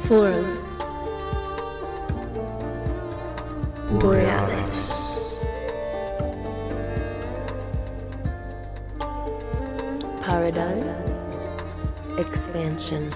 Forum Borealis Paradigm Expansion.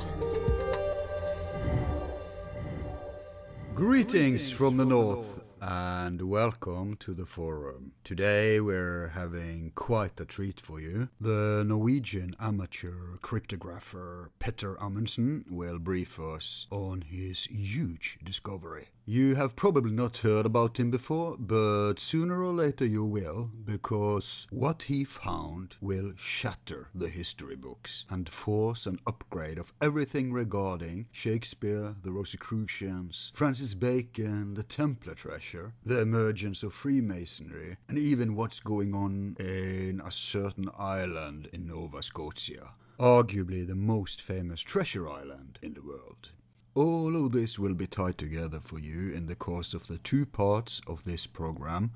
Greetings from the north and welcome to the forum. Today we're having quite a treat for you. The Norwegian amateur cryptographer Petter Amundsen will brief us on his huge discovery. You have probably not heard about him before, but sooner or later you will, because what he found will shatter the history books and force an upgrade of everything regarding Shakespeare, the Rosicrucians, Francis Bacon, the Templar Treasure, the emergence of Freemasonry, and even what's going on in a certain island in Nova Scotia, arguably the most famous treasure island in the world. All of this will be tied together for you in the course of the 2 parts of this program,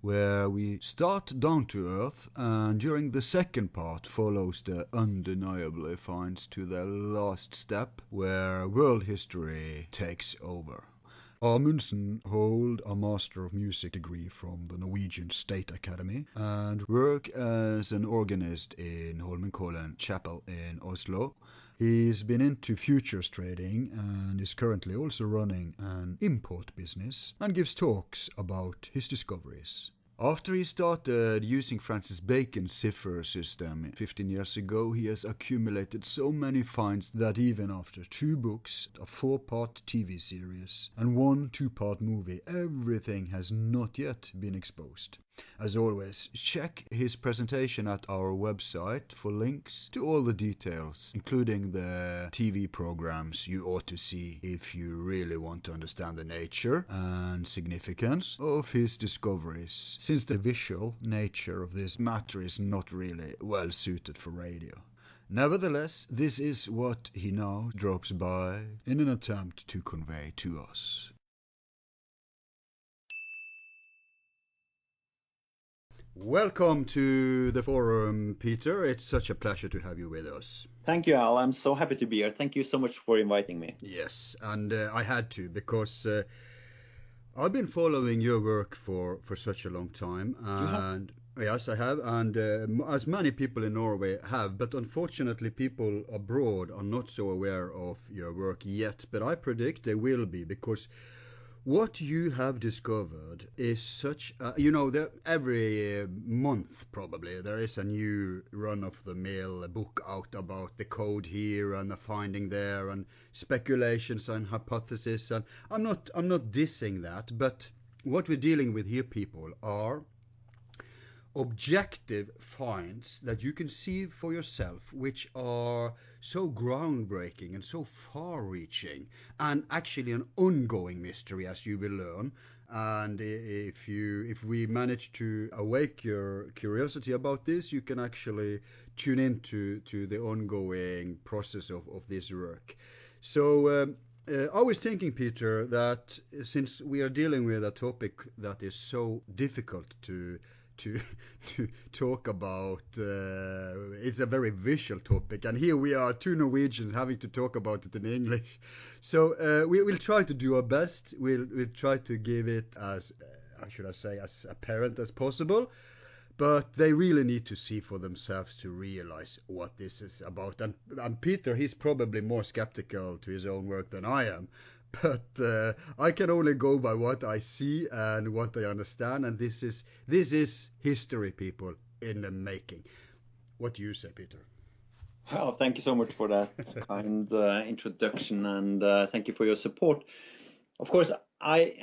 where we start down to earth, and during the second part follows the undeniably finds to the last step, where world history takes over. Amundsen hold a Master of Music degree from the Norwegian State Academy and work as an organist in Holmenkollen Chapel in Oslo. He's been into futures trading and is currently also running an import business and gives talks about his discoveries. After he started using Francis Bacon's Cipher system 15 years ago, he has accumulated so many finds that even after 2 books, a 4-part TV series, and 1 2-part movie, everything has not yet been exposed. As always, check his presentation at our website for links to all the details, including the TV programs you ought to see if you really want to understand the nature and significance of his discoveries, since the visual nature of this matter is not really well suited for radio. Nevertheless, this is what he now drops by in an attempt to convey to us. Welcome to the forum, Peter. It's such a pleasure to have you with us. Thank you, Al. I'm so happy to be here. Thank you so much for inviting me. Yes, and I had to, because I've been following your work for such a long time. And yes, I have, and as many people in Norway have, but unfortunately people abroad are not so aware of your work yet. But I predict they will be, because what you have discovered is such every month probably there is a new run-of-the-mill book out about the code here and the finding there and speculations and hypotheses, and I'm not dissing that, but what we're dealing with here, people, are objective finds that you can see for yourself, which are so groundbreaking and so far-reaching, and actually an ongoing mystery, as you will learn. And if we manage to awake your curiosity about this, you can actually tune into the ongoing process of this work. So I was thinking, Peter, that since we are dealing with a topic that is so difficult to talk about, it's a very visual topic, and here we are, 2 Norwegians having to talk about it in English. So we'll try to do our best. We'll try to give it as as apparent as possible, but they really need to see for themselves to realize what this is about. And Peter, he's probably more skeptical to his own work than I am. But I can only go by what I see and what I understand, and this is history, people, in the making. What do you say, Peter? Well, thank you so much for that kind introduction, and thank you for your support. Of course, I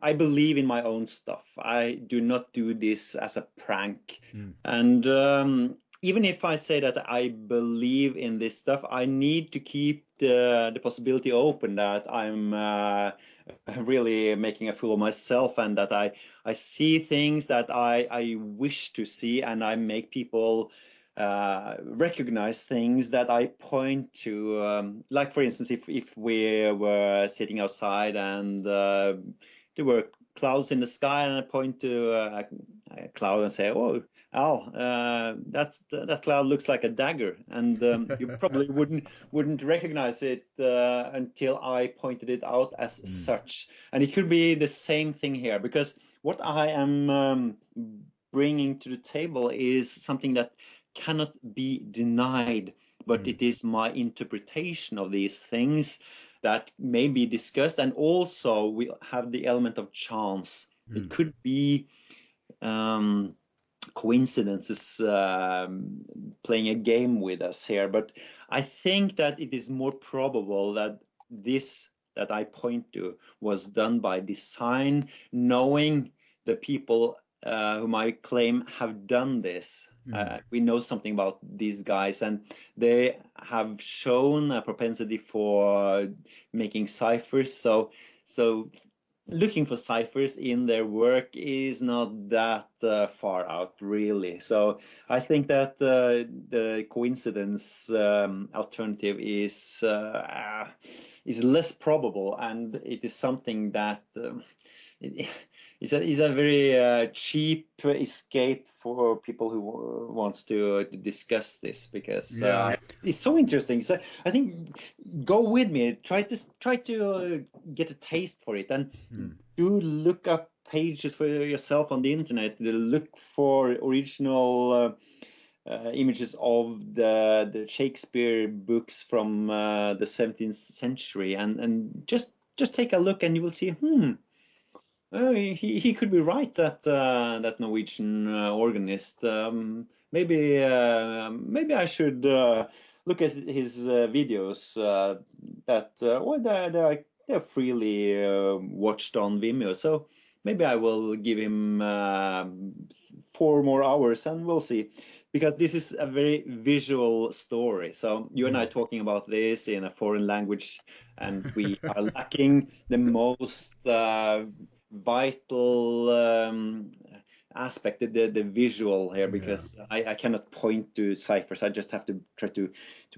believe in my own stuff. I do not do this as a prank. And even if I say that I believe in this stuff, I need to keep the possibility open that I'm really making a fool of myself, and that I see things that I wish to see, and I make people recognize things that I point to. Like, for instance, if we were sitting outside and there were clouds in the sky, and I point to a cloud and say, oh, Al, that cloud looks like a dagger, and you probably wouldn't recognize it until I pointed it out as such. And it could be the same thing here, because what I am bringing to the table is something that cannot be denied, but it is my interpretation of these things that may be discussed, and also we have the element of chance. It could be coincidences playing a game with us here, but I think that it is more probable that this that I point to was done by design, knowing the people whom I claim have done this. We know something about these guys, and they have shown a propensity for making ciphers. So looking for ciphers in their work is not that far out, really. So I think that the coincidence alternative is less probable, and it is something that is a very cheap escape for people who wants to discuss this, because it's so interesting. So I think go with me, try to get a taste for it, and do look up pages for yourself on the internet. Look for original images of the Shakespeare books from the 17th century, and just take a look, and you will see he could be right, that Norwegian organist. Maybe I should look at his videos that they're freely watched on Vimeo. So maybe I will give him 4 more hours, and we'll see. Because this is a very visual story. So you and I talking about this in a foreign language, and we are lacking the most vital aspect, the visual here, because I cannot point to ciphers. I just have to try to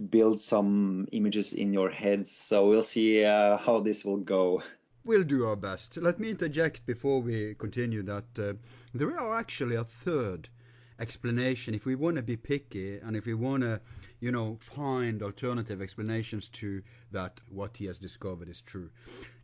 build some images in your heads. So we'll see how this will go. We'll do our best. Let me interject before we continue that there are actually a third explanation. If we want to be picky, and if we want to, find alternative explanations to that what he has discovered is true,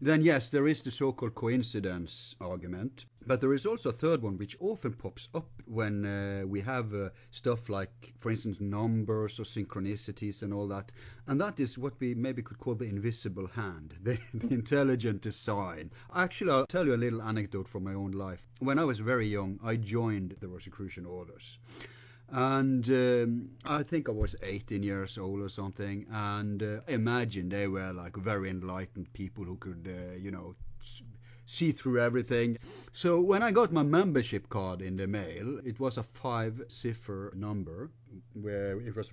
then yes, there is the so-called coincidence argument, but there is also a third one which often pops up when we have stuff like, for instance, numbers or synchronicities and all that, and that is what we maybe could call the invisible hand, the intelligent design. Actually, I'll tell you a little anecdote from my own life. When I was very young, I joined the Rosicrucian orders. And I think I was 18 years old or something, and I imagine they were like very enlightened people who could, see through everything. So when I got my membership card in the mail, it was a 5-cipher number, where it was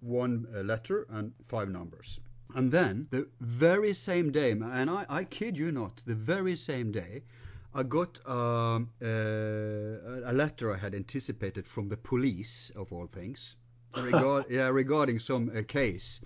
1 letter and 5 numbers. And then the very same day, and I kid you not, the very same day, I got a letter I had anticipated from the police, of all things, regarding some case.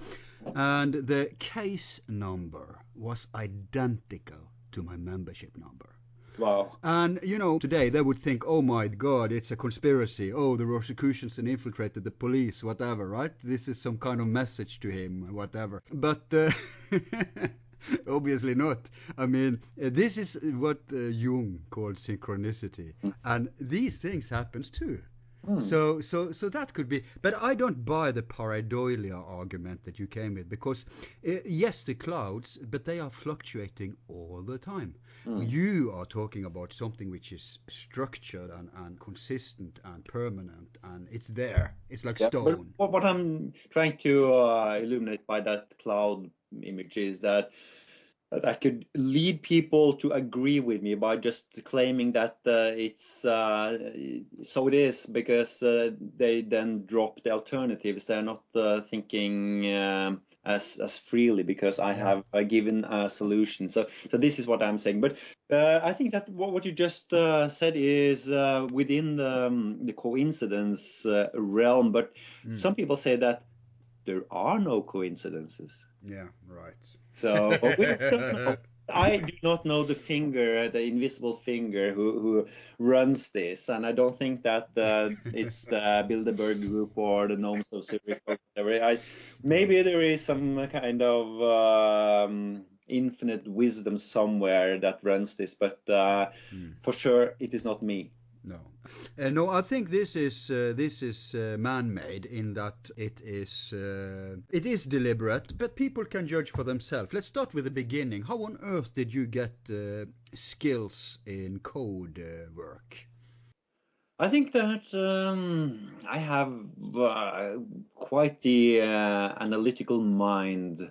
And the case number was identical to my membership number. Wow. And, today they would think, oh my God, it's a conspiracy. Oh, the Rosicrucians infiltrated the police, whatever, right? This is some kind of message to him, whatever. But obviously not. I mean, this is what Jung called synchronicity, and these things happens too. So that could be, but I don't buy the pareidolia argument that you came with, because yes, the clouds, but they are fluctuating all the time. You are talking about something which is structured and consistent and permanent, and it's there. It's like stone. But what I'm trying to illuminate by that cloud image is that I could lead people to agree with me by just claiming that it's so it is, because they then drop the alternatives. They're not thinking as freely, because I have given a solution. So this is what I'm saying. But I think that what you just said is within the coincidence realm. But some people say that there are no coincidences. Yeah, right. So we don't know. I do not know the finger, the invisible finger who runs this, and I don't think that it's the Bilderberg group or the Gnomes of Zurich or whatever. Maybe there is some kind of infinite wisdom somewhere that runs this, but for sure it is not me. No, no. I think this is man-made in that it is deliberate, but people can judge for themselves. Let's start with the beginning. How on earth did you get skills in code work? I think that I have quite the analytical mind.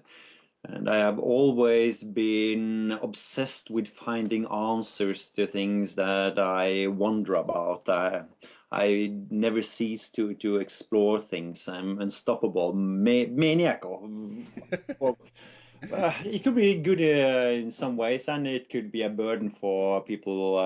And I have always been obsessed with finding answers to things that I wonder about. I never cease to explore things. I'm unstoppable, maniacal. Well, it could be good in some ways, and it could be a burden for people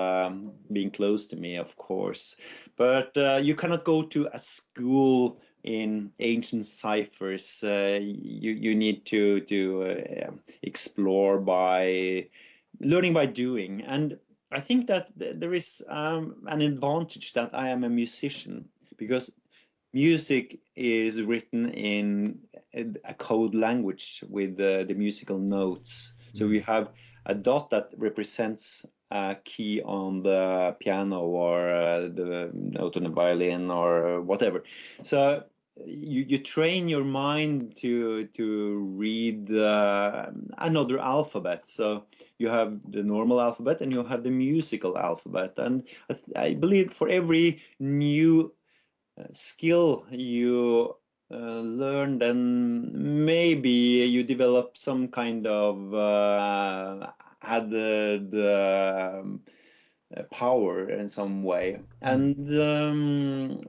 being close to me, of course. But you cannot go to a school in ancient ciphers. You need to explore by learning by doing. And I think that there is an advantage that I am a musician, because music is written in a code language with the musical notes. So we have a dot that represents a key on the piano or the note on the violin or whatever. So you train your mind to read another alphabet. So you have the normal alphabet and you have the musical alphabet. And I believe for every new skill you learn, then maybe you develop some kind of added power in some way. And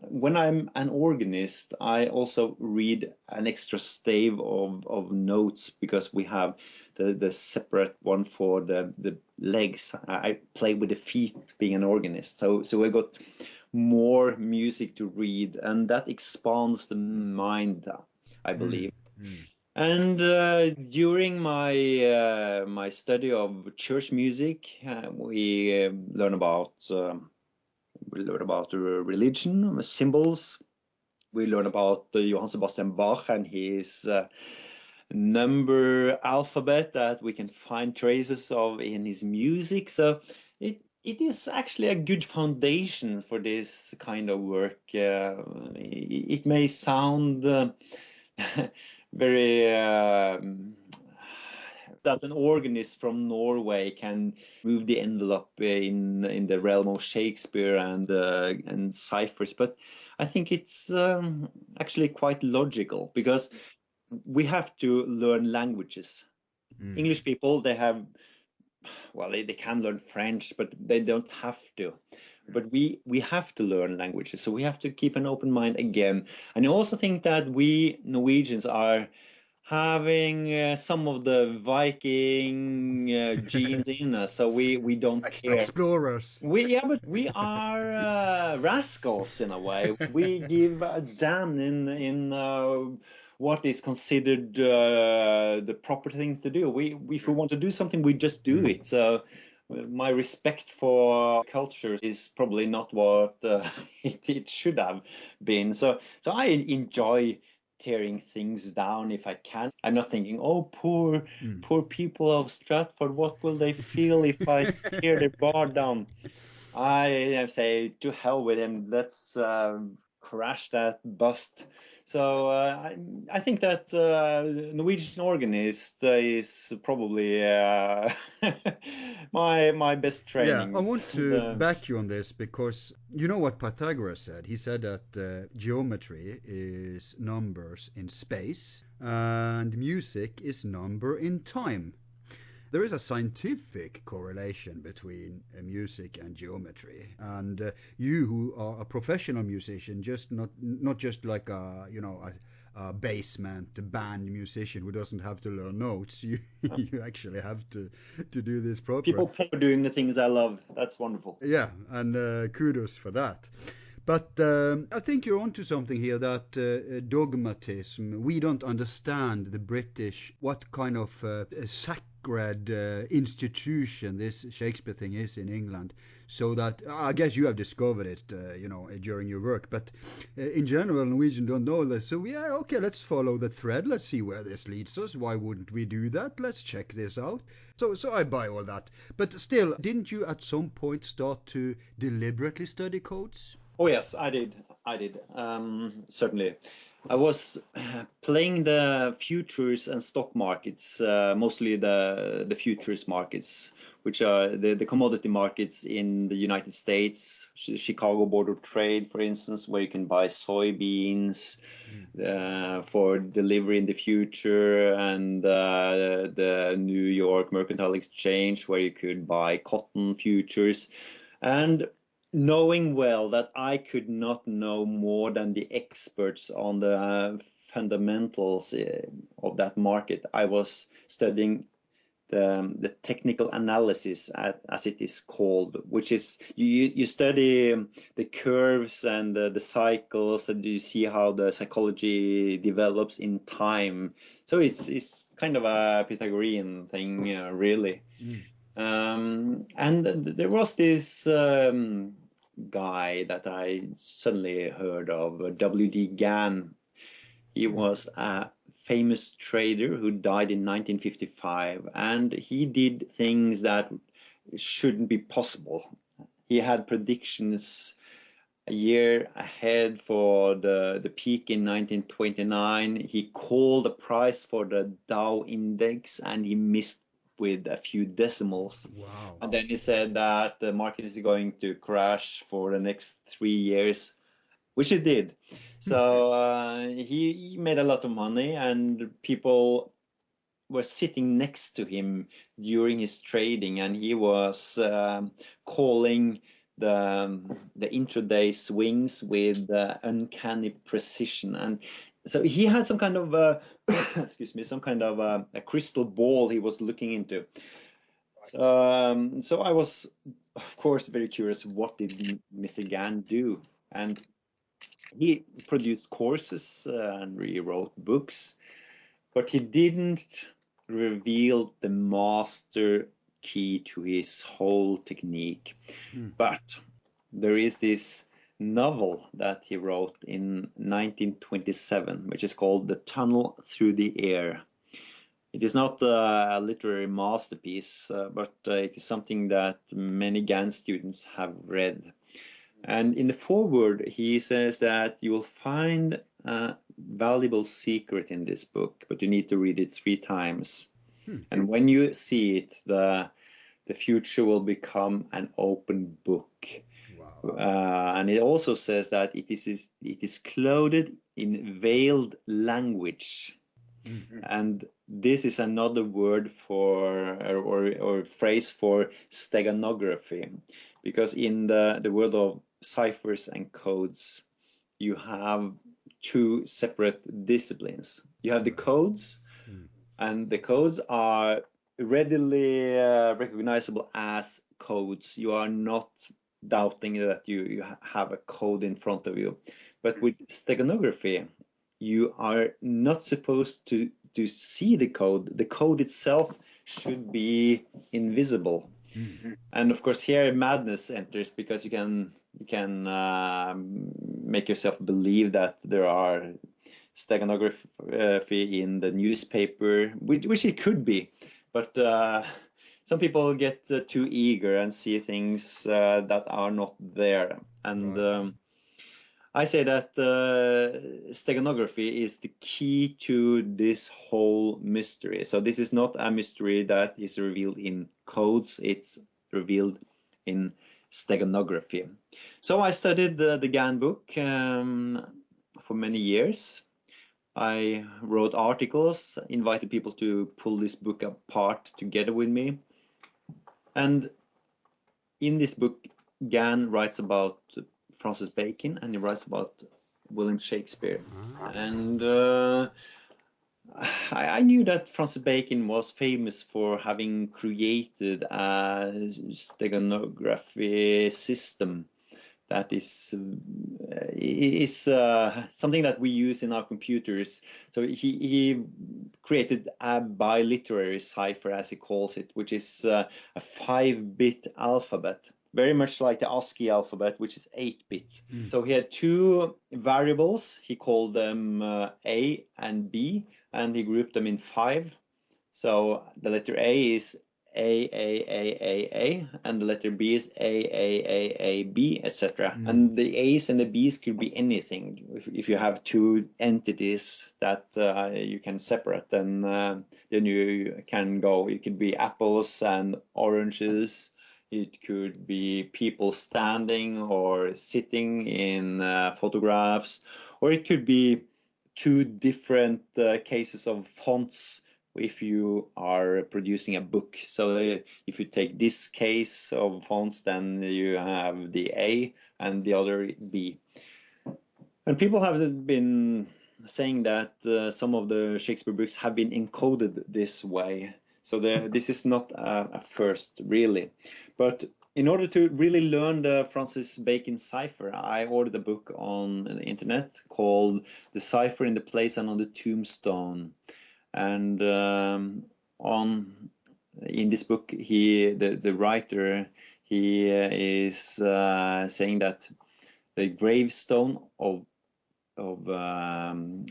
when I'm an organist, I also read an extra stave of notes, because we have the separate one for the legs. I play with the feet being an organist, so I got more music to read, and that expands the mind, I believe. And during my study of church music, we learn about religion, symbols. We learn about Johann Sebastian Bach and his number alphabet that we can find traces of in his music. So it is actually a good foundation for this kind of work. It may sound very that an organist from Norway can move the envelope in the realm of Shakespeare and ciphers, but I think it's actually quite logical, because we have to learn languages. English people, they have, well, they can learn French, but they don't have to. But we have to learn languages, so we have to keep an open mind again. And I also think that we Norwegians are having some of the Viking genes in us, so we don't care. Explorers. But we are rascals in a way. We give a damn in what is considered the proper things to do. If we want to do something, we just do it. So my respect for culture is probably not what it should have been. So I enjoy tearing things down if I can. I'm not thinking, oh, poor people of Stratford, what will they feel if I tear their bar down? I say, to hell with him, let's crash that bust. So I think that Norwegian organist is probably my best training. Yeah, I want to back you on this, because you know what Pythagoras said. He said that geometry is numbers in space and music is number in time. There is a scientific correlation between music and geometry, and you who are a professional musician, just not just like a basement band musician who doesn't have to learn notes. You actually have to do this properly. People pay for doing the things I love. That's wonderful. Yeah, and kudos for that. But I think you're onto something here, that dogmatism. We don't understand the British, what kind of sacred institution this Shakespeare thing is in England. So that I guess you have discovered it, during your work. But in general, Norwegian don't know this. So yeah, okay, let's follow the thread. Let's see where this leads us. Why wouldn't we do that? Let's check this out. So I buy all that. But still, didn't you at some point start to deliberately study codes? Oh yes, I did. Certainly. I was playing the futures and stock markets, mostly the futures markets, which are the commodity markets in the United States, Chicago Board of Trade, for instance, where you can buy soybeans for delivery in the future, and the New York Mercantile Exchange, where you could buy cotton futures. And knowing well that I could not know more than the experts on the fundamentals of that market, I was studying the technical analysis, as it is called, which is you study the curves and the cycles, and you see how the psychology develops in time. So it's kind of a Pythagorean thing, really. And there was this guy that I suddenly heard of, W.D. Gann. He was a famous trader who died in 1955, and he did things that shouldn't be possible. He had predictions a year ahead for the peak in 1929. He called the price for the Dow index, and he missed with a few decimals. Wow. And then he said that the market is going to crash for the next 3 years, which it did. So he made a lot of money, and people were sitting next to him during his trading, and he was calling the intraday swings with uncanny precision. And so he had some kind of a crystal ball he was looking into. So I was, of course, very curious. What did Mr. Gann do? And he produced courses and rewrote books, but he didn't reveal the master key to his whole technique. But there is this novel that he wrote in 1927, which is called The Tunnel Through the Air. It is not a literary masterpiece, but it is something that many Gann students have read. And in the foreword, he says that you will find a valuable secret in this book, but you need to read it 3 times. And when you see it, the future will become an open book. Wow. And it also says that it is clothed in veiled language. And this is another word for or phrase for steganography, because in the world of ciphers and codes, you have 2 separate disciplines. You have the codes, and the codes are readily recognizable as codes. You are not doubting that you have a code in front of you. But with steganography, you are not supposed to see the code. The code itself should be invisible. And of course here madness enters, because you can make yourself believe that there are steganography in the newspaper, which it could be, but some people get too eager and see things that are not there. And I say that steganography is the key to this whole mystery. So this is not a mystery that is revealed in codes, it's revealed in steganography. So I studied the Gann book for many years. I wrote articles, invited people to pull this book apart together with me. And in this book, Gann writes about Francis Bacon, and he writes about William Shakespeare. And I knew that Francis Bacon was famous for having created a steganography system that is something that we use in our computers. So he created a biliterary cipher, as he calls it, which is a 5-bit alphabet, very much like the ASCII alphabet, which is 8 bits. So he had two variables. He called them A and B, and he grouped them in 5. So the letter A is A, and the letter B is A, etc. And the A's and the B's could be anything. If you have two entities that you can separate, then you can go. It could be apples and oranges. It could be people standing or sitting in photographs, or it could be two different cases of fonts if you are producing a book. So if you take this case of fonts, then you have the A and the other B. And people have been saying that some of the Shakespeare books have been encoded this way. So this is not a first, really. But in order to really learn the Francis Bacon cipher, I ordered a book on the internet called The Cipher in the Place and on the Tombstone. And in this book, the writer, he is saying that the gravestone of William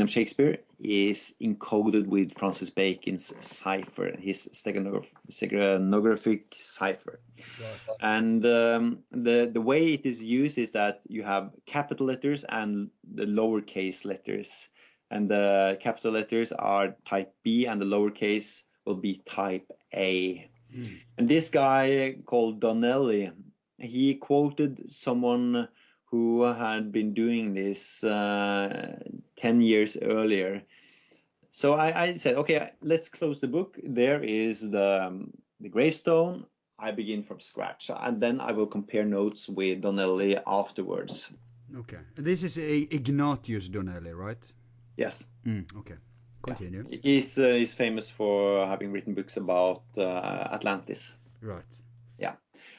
Shakespeare is encoded with Francis Bacon's cipher, his steganographic cipher. Right. And the way it is used is that you have capital letters and the lowercase letters. And the capital letters are type B and the lowercase will be type A. And this guy called Donnely, he quoted someone who had been doing this 10 years earlier. So I said, okay, let's close the book. There is the gravestone. I begin from scratch, and then I will compare notes with Donnely afterwards. Okay. This is Ignatius Donnely, right? Yes. Okay. Continue. Yeah. He's famous for having written books about Atlantis. Right. Yeah.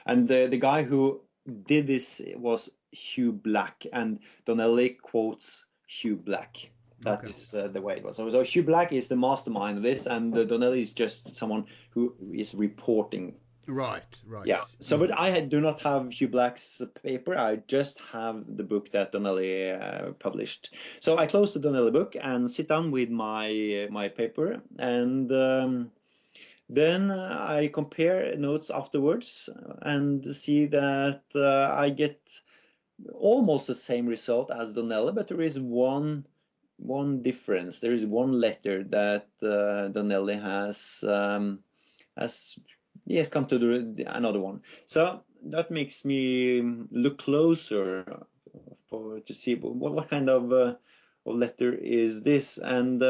And the guy who did this was Hugh Black, and Donnely quotes Hugh Black. That is the way it was. So Hugh Black is the mastermind of this, and Donnely is just someone who is reporting. Right. Yeah. So, but I do not have Hugh Black's paper. I just have the book that Donnely published. So I close the Donnely book and sit down with my paper, and then I compare notes afterwards and see that I get almost the same result as Donnely, but there is one difference. There is one letter that Donnely has come to another one. So that makes me look closer to see what kind of letter is this, and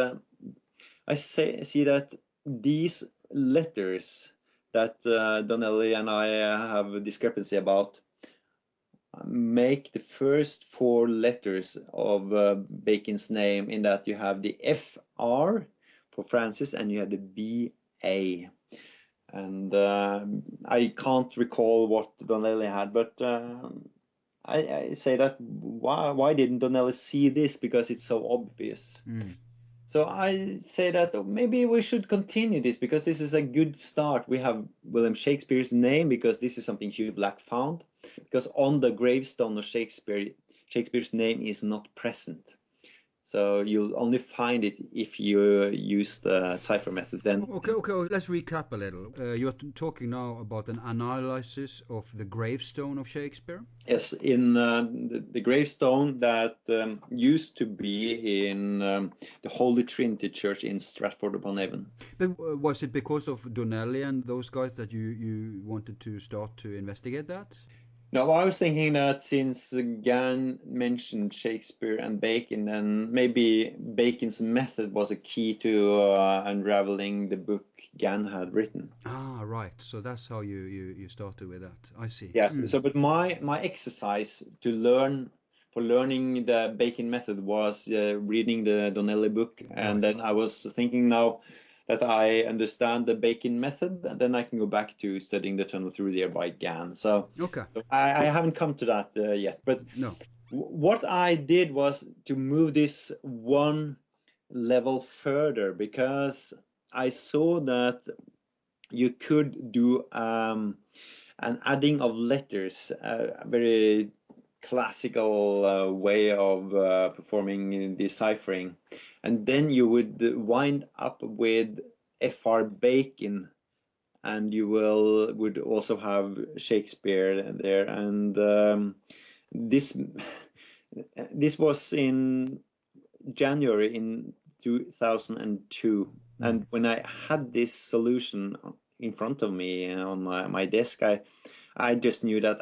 I see that these letters that Donnely and I have a discrepancy about make the first 4 letters of Bacon's name, in that you have the FR for Francis and you have the BA. And I can't recall what Donnely had, but I say that why didn't Donnely see this, because it's so obvious. So I say that maybe we should continue this, because this is a good start. We have William Shakespeare's name, because this is something Hugh Black found, because on the gravestone of Shakespeare's name is not present. So you'll only find it if you use the cipher method. Then okay. Let's recap a little. You're talking now about an analysis of the gravestone of Shakespeare. Yes, in the gravestone that used to be in the Holy Trinity Church in Stratford-upon-Avon. But was it because of Donnely and those guys that you wanted to start to investigate that? No, I was thinking that since Gann mentioned Shakespeare and Bacon, then maybe Bacon's method was a key to unraveling the book Gann had written. Ah, right. So that's how you started with that. I see. Yes. So, but my exercise for learning the Bacon method was reading the Donnely book, and then I was thinking now that I understand the Bacon method, and then I can go back to studying the Tunnel Through the Air by Gann. So I haven't come to that yet. But no. What I did was to move this one level further, because I saw that you could do an adding of letters, a very classical way of performing deciphering, and then you would wind up with Fr. Bacon, and you would also have Shakespeare there, and this was in January in 2002, and when I had this solution in front of me on my desk, I just knew that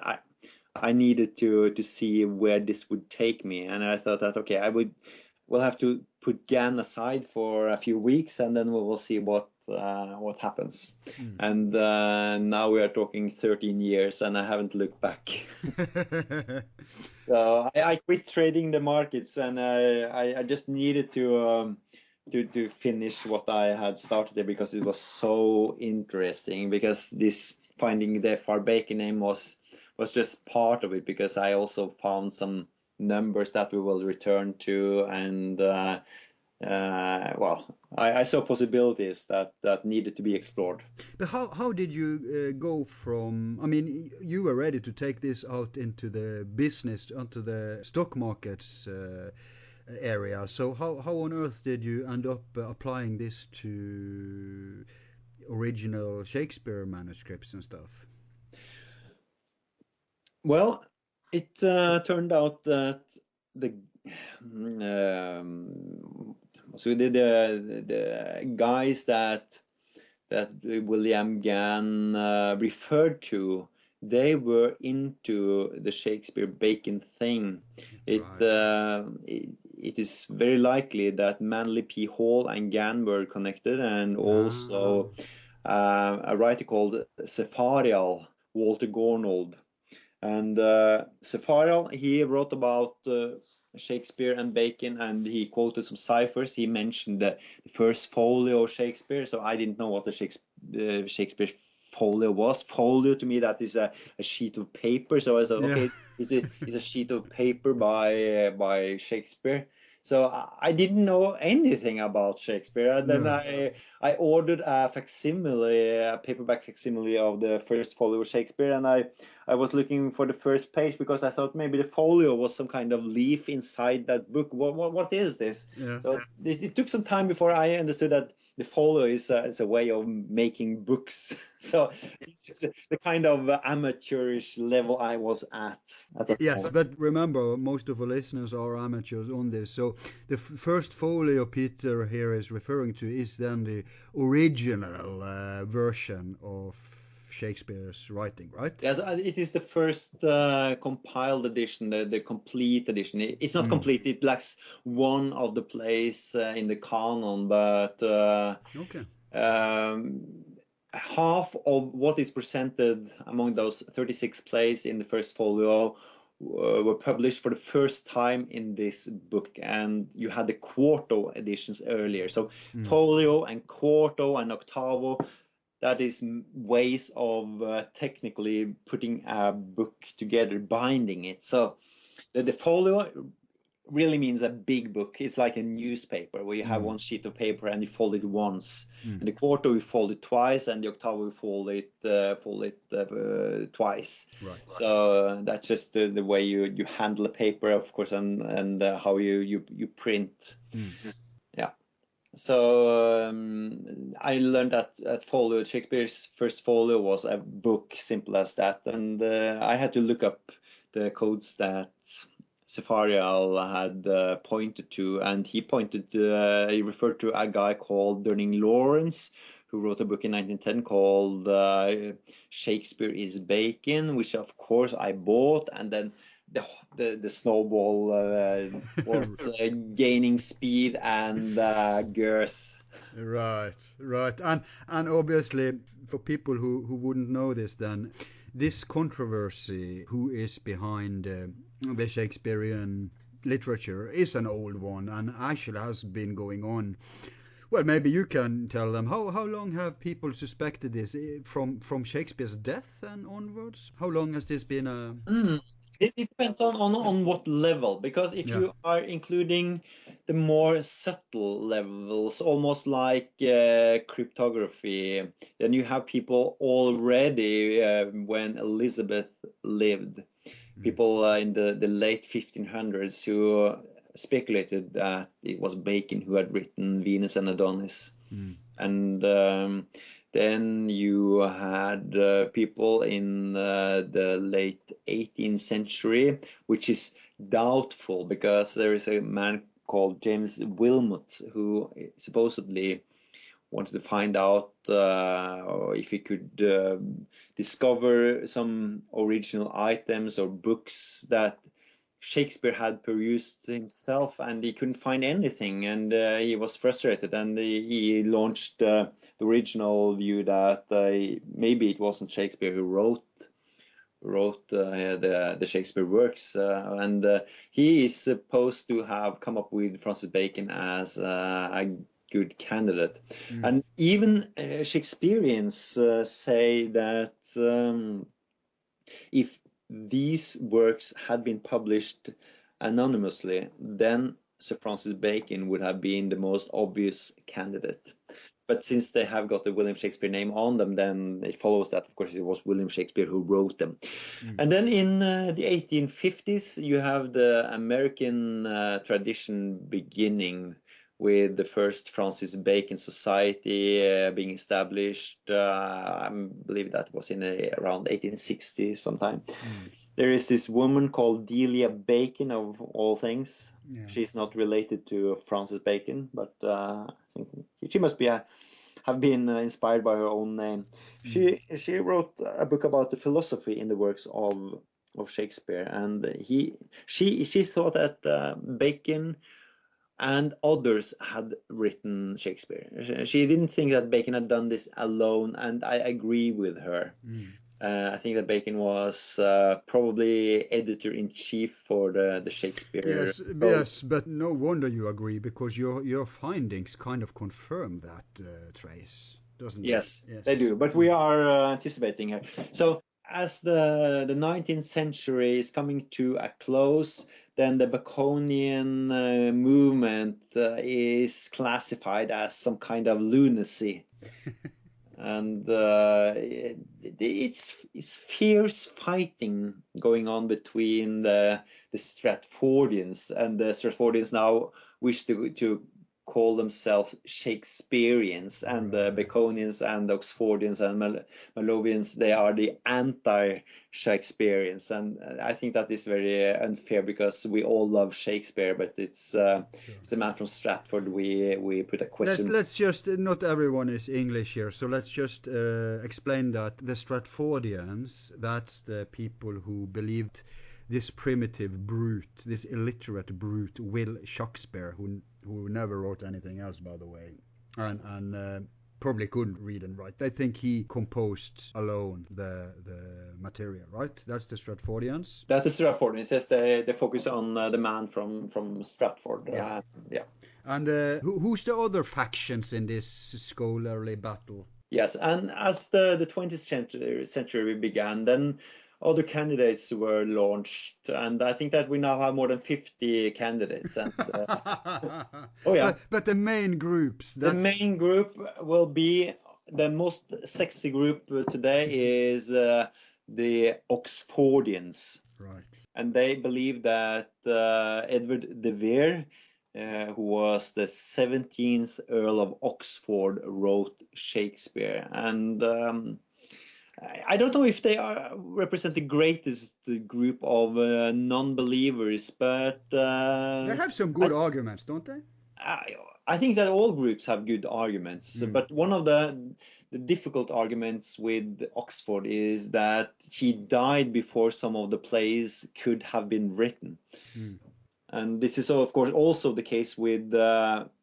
I needed to see where this would take me, and I thought that okay, we'll have to put Gann aside for a few weeks, and then we will see what happens. And now we are talking 13 years, and I haven't looked back. So I quit trading the markets, and I just needed to finish what I had started there, because it was so interesting. Because this finding the Fr. Bacon name was just part of it, because I also found some numbers that we will return to, and I saw possibilities that needed to be explored. But how did you go from, I mean, you were ready to take this out into the business, onto the stock markets area. So how on earth did you end up applying this to original Shakespeare manuscripts and stuff? Well, it turned out that the guys that William Gann referred to, they were into the Shakespeare Bacon thing. It is very likely that Manly P. Hall and Gann were connected, and also a writer called Sepharial, Walter Gornold. And Sepharial, he wrote about Shakespeare and Bacon, and he quoted some ciphers. He mentioned the first folio of Shakespeare, so I didn't know what the Shakespeare folio was. Folio, to me, that is a sheet of paper. So I thought, okay, it's a sheet of paper by Shakespeare. So I didn't know anything about Shakespeare. And then I ordered a facsimile, a paperback facsimile of the first folio of Shakespeare, and I was looking for the first page, because I thought maybe the folio was some kind of leaf inside that book. What is this? Yeah. So it took some time before I understood that the folio is a way of making books. So it's the kind of amateurish level I was at that yes, point. But remember, most of our listeners are amateurs on this. So the first folio Peter here is referring to is then the original version of Shakespeare's writing, right? Yes, it is the first compiled edition, the complete edition. It's not complete. It lacks one of the plays in the canon, but half of what is presented among those 36 plays in the first folio were published for the first time in this book, and you had the quarto editions earlier. So folio and quarto and octavo, that is ways of technically putting a book together, binding it. So the folio really means a big book. It's like a newspaper where you have one sheet of paper and you fold it once. And the quarto you fold it twice, and the octavo you fold it twice. Right. So that's just the way you handle a paper, of course, and how you print. Yeah. So I learned that folio, Shakespeare's first folio, was a book, simple as that, and I had to look up the codes that Sepharial had pointed to, and he referred to a guy called Durning Lawrence, who wrote a book in 1910 called Shakespeare is Bacon, which of course I bought, and then the snowball was gaining speed and girth. Right. And obviously, for people who wouldn't know this, then this controversy, who is behind the Shakespearean literature, is an old one, and actually has been going on. Well, maybe you can tell them, how long have people suspected this? From Shakespeare's death and onwards? How long has this been a... It depends on what level, because if Yeah. you are including the more subtle levels, almost like cryptography, then you have people already when Elizabeth lived, people in the late 1500s who speculated that it was Bacon who had written Venus and Adonis. And then you had people in the late 18th century, which is doubtful because there is a man called James Wilmot who supposedly wanted to find out if he could discover some original items or books that Shakespeare had perused himself, and he couldn't find anything, and he was frustrated, and he launched the original view that maybe it wasn't Shakespeare who wrote the Shakespeare works, and he is supposed to have come up with Francis Bacon as a good candidate. And even Shakespeareans say that if these works had been published anonymously, then Sir Francis Bacon would have been the most obvious candidate. But since they have got the William Shakespeare name on them, then it follows that, of course, it was William Shakespeare who wrote them. And then in the 1850s, you have the American tradition beginning with the first Francis Bacon Society being established. I believe that was in around 1860 sometime. There is this woman called Delia Bacon, of all things. Yeah. She's not related to Francis Bacon, but I think she must be have been inspired by her own name. She wrote a book about the philosophy in the works of Shakespeare, and she thought that Bacon and others had written Shakespeare. She didn't think that Bacon had done this alone, and I agree with her. I think that Bacon was probably editor-in-chief for the Shakespeare. Yes, but no wonder you agree, because your findings kind of confirm that, Trace, doesn't it? Yes, they do. But we are anticipating here. So as the 19th century is coming to a close, then the Baconian movement is classified as some kind of lunacy. And it's fierce fighting going on between the Stratfordians, and the Stratfordians now wish to call themselves Shakespeareans, and the Baconians and the Oxfordians and Marlowians, they are the anti-Shakespeareans, and I think that is very unfair, because we all love Shakespeare, but it's a man from Stratford we put a question. Let's just, not everyone is English here, so let's just explain that the Stratfordians, that's the people who believed this primitive brute, this illiterate brute, Will Shaxper, who never wrote anything else, by the way, and probably couldn't read and write. They think he composed alone the material, right? That's the Stratfordians. That's the Stratfordians. Yes, they focus on the man from Stratford. Yeah. And who's the other factions in this scholarly battle? Yes, and as the 20th century began, then other candidates were launched, and I think that we now have more than 50 candidates. And, oh yeah. But the main groups. The main group will be, the most sexy group today is the Oxfordians. Right. And they believe that Edward de Vere, who was the 17th Earl of Oxford, wrote Shakespeare. And I don't know if they represent the greatest group of non-believers, but they have some good arguments, don't they? I think that all groups have good arguments, but one of the difficult arguments with Oxford is that he died before some of the plays could have been written. And this is, of course, also the case with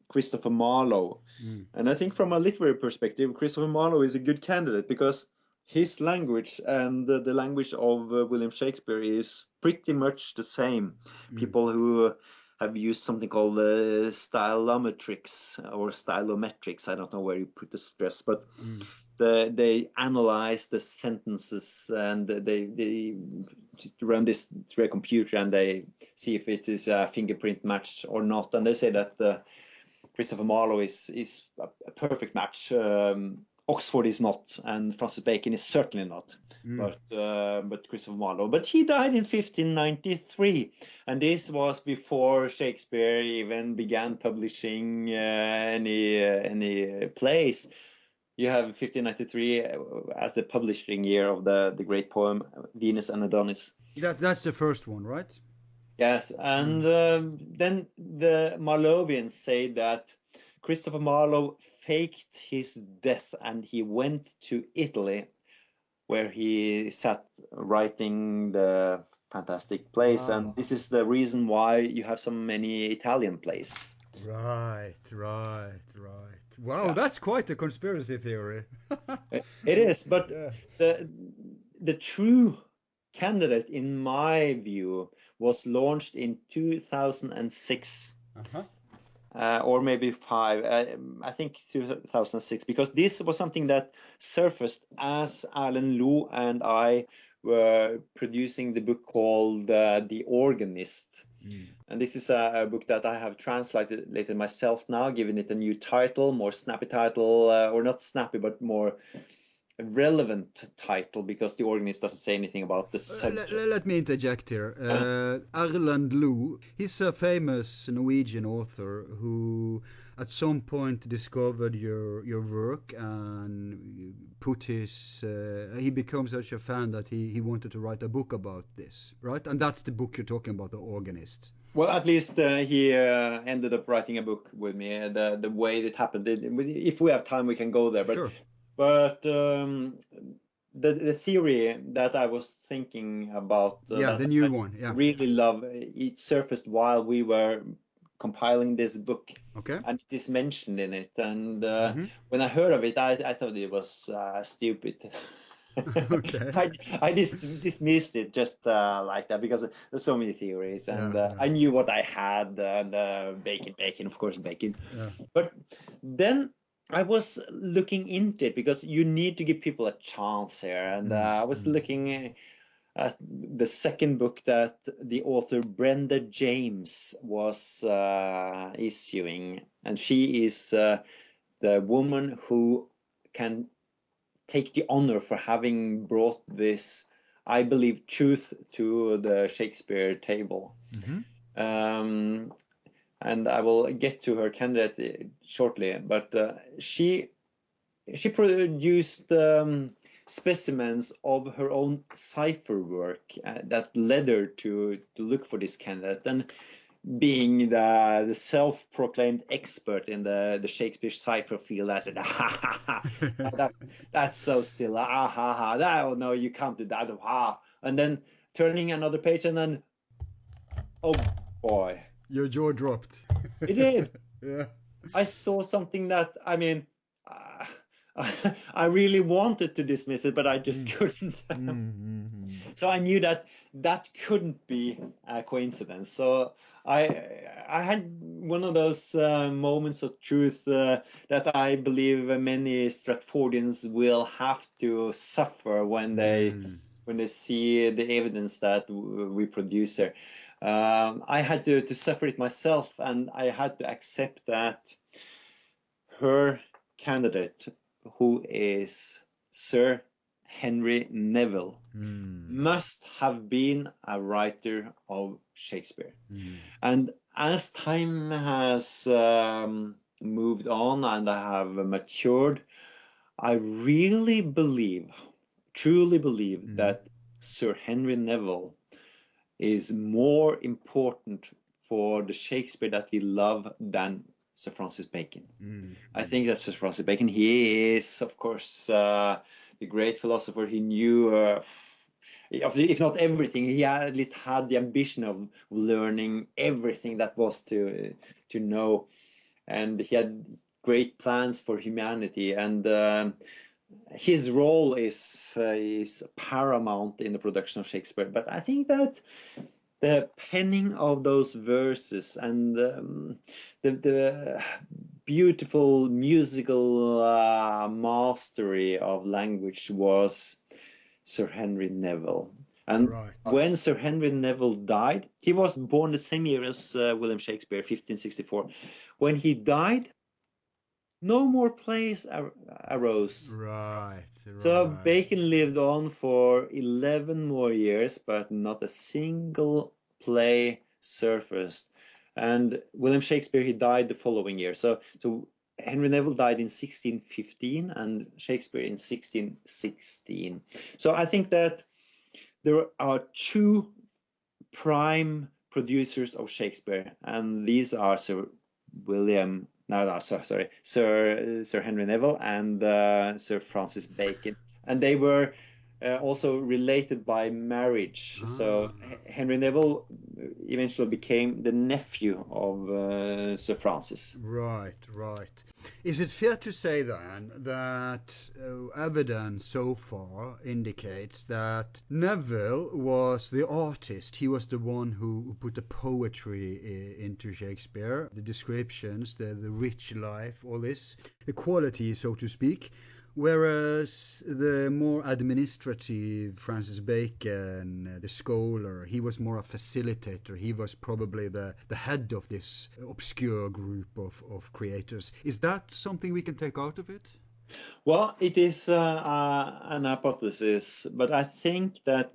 Christopher Marlowe. And I think from a literary perspective, Christopher Marlowe is a good candidate, because his language and the language of William Shakespeare is pretty much the same. People who have used something called stylometrics or stylometrics. I don't know where you put the stress, but they analyze the sentences and they run this through a computer and they see if it is a fingerprint match or not. And they say that Christopher Marlowe is a perfect match. Oxford is not, and Francis Bacon is certainly not. But Christopher Marlowe. But he died in 1593, and this was before Shakespeare even began publishing any plays. You have 1593 as the publishing year of the great poem Venus and Adonis. That's the first one, right? Yes, and then the Marlowians say that Christopher Marlowe faked his death and he went to Italy, where he sat writing the fantastic plays. Wow. And this is the reason why you have so many Italian plays. Right. Wow, that's quite a conspiracy theory. It is, but Yeah. the true candidate, in my view, was launched in 2006. Or maybe five, I think 2006, because this was something that surfaced as Alan Lowe and I were producing the book called The Organist. And this is a book that I have translated myself now, giving it a new title, more snappy title, or not snappy, but more relevant title, because The Organist doesn't say anything about the subject. Let me interject here. Erlend Loe, he's a famous Norwegian author who at some point discovered your work and put his he becomes such a fan that he wanted to write a book about this, right? And that's the book you're talking about, The Organist. Well, at least he ended up writing a book with me. The way it happened, if we have time we can go there, but Sure. But the theory that I was thinking about, the new one, really love, it surfaced while we were compiling this book. Okay. And it is mentioned in it. And when I heard of it, I thought it was stupid. Okay. I dismissed it just like that, because there's so many theories, and I knew what I had, and Bacon, of course, Bacon. Yeah. But then I was looking into it, because you need to give people a chance here. And I was looking at the second book that the author Brenda James was issuing. And she is the woman who can take the honor for having brought this, I believe, truth to the Shakespeare table. And I will get to her candidate shortly, but she produced specimens of her own cipher work that led her to look for this candidate. And being the self-proclaimed expert in the Shakespeare cipher field, I said, that's so silly. Oh, no, you can't do that. And then turning another page, and then, oh boy. Your jaw dropped. It did. Yeah. I saw something that, I mean, I really wanted to dismiss it, but I just couldn't. So I knew that couldn't be a coincidence. So I had one of those moments of truth that I believe many Stratfordians will have to suffer when they see the evidence that we produce here. I had to suffer it myself, and I had to accept that her candidate, who is Sir Henry Neville, must have been a writer of Shakespeare. And as time has moved on and I have matured, I really truly believe that Sir Henry Neville is more important for the Shakespeare that we love than Sir Francis Bacon. I think that Sir Francis Bacon, he is, of course, the great philosopher. He knew, if not everything, he at least had the ambition of learning everything that was to know. And he had great plans for humanity. And his role is paramount in the production of Shakespeare. But I think that the penning of those verses and the beautiful musical mastery of language was Sir Henry Neville. And when Sir Henry Neville died, he was born the same year as William Shakespeare, 1564. When he died, no more plays arose. Right. So Bacon lived on for 11 more years, but not a single play surfaced. And William Shakespeare, he died the following year. So Henry Neville died in 1615 and Shakespeare in 1616. So I think that there are two prime producers of Shakespeare, and these are Sir Henry Neville and Sir Francis Bacon, and they were also related by marriage. So Henry Neville eventually became the nephew of Sir Francis. Right. Is it fair to say then that evidence so far indicates that Neville was the artist? He was the one who put the poetry into Shakespeare, the descriptions, the rich life, all this, the quality, so to speak. Whereas the more administrative Francis Bacon, the scholar, he was more a facilitator. He was probably the head of this obscure group of creators. Is that something we can take out of it? Well, it is an hypothesis, but I think that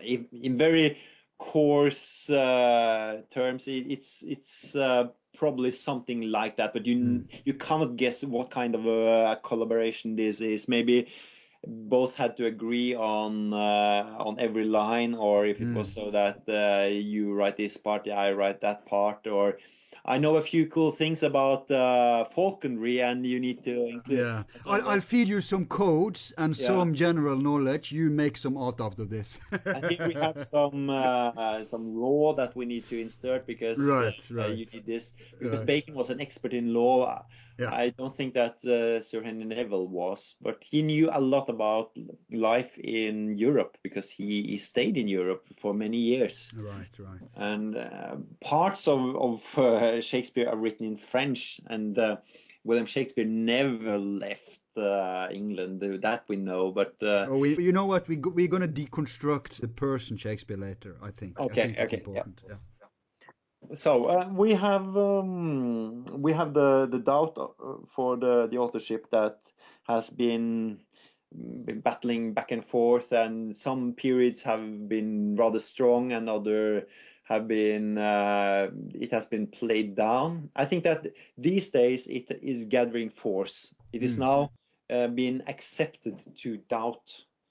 in very coarse terms, it's probably something like that, but you cannot guess what kind of a collaboration this is. Maybe both had to agree on every line, or if it was so that you write this part, I write that part, or I know a few cool things about falconry, and you need to include. Yeah, I'll feed you some codes and some general knowledge. You make some art out of this. And here we have some law that we need to insert because you need this. Because Bacon was an expert in law. I don't think that Sir Henry Neville was, but he knew a lot about life in Europe because he stayed in Europe for many years. Right. And parts of Shakespeare are written in French, and William Shakespeare never left England. That we know, but you know what? We're gonna deconstruct the person Shakespeare later. I think. Okay. I think it's important. Yeah. So we have the doubt for the authorship that has been battling back and forth, and some periods have been rather strong and other have been it has been played down. I think that these days it is gathering force. It is now being accepted to doubt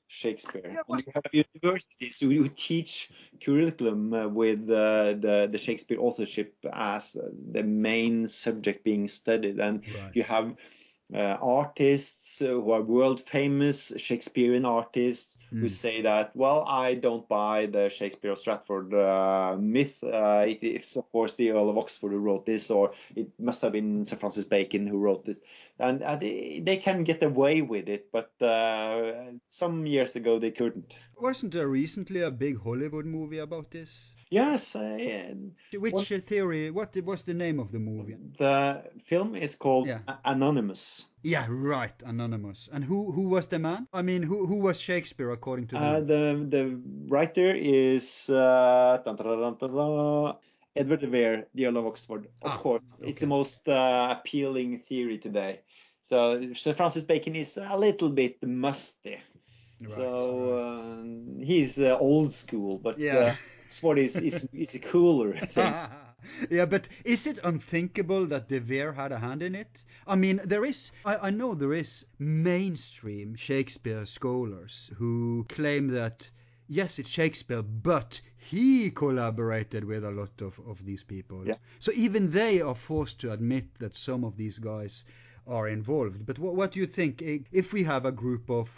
Shakespeare. And you have universities who teach curriculum with the Shakespeare authorship as the main subject being studied, and you have artists who are world famous Shakespearean artists who say that, well, I don't buy the Shakespeare of Stratford myth. It is of course the Earl of Oxford who wrote this, or it must have been Sir Francis Bacon who wrote it, and they can get away with it, but some years ago they couldn't. Wasn't there recently a big Hollywood movie about this? Yes. Which theory? What was the name of the movie? The film is called Anonymous. Yeah, right, Anonymous. And who was the man? I mean, who was Shakespeare according to the writer is Edward de Vere, the Earl of Oxford. Of course, it's the most appealing theory today. So Sir Francis Bacon is a little bit musty. He's old school, but Oxford is cooler. Yeah, but is it unthinkable that De Vere had a hand in it? I mean, I know there is mainstream Shakespeare scholars who claim that, yes, it's Shakespeare, but he collaborated with a lot of these people. Yeah. So even they are forced to admit that some of these guys are involved. But what do you think? If we have a group of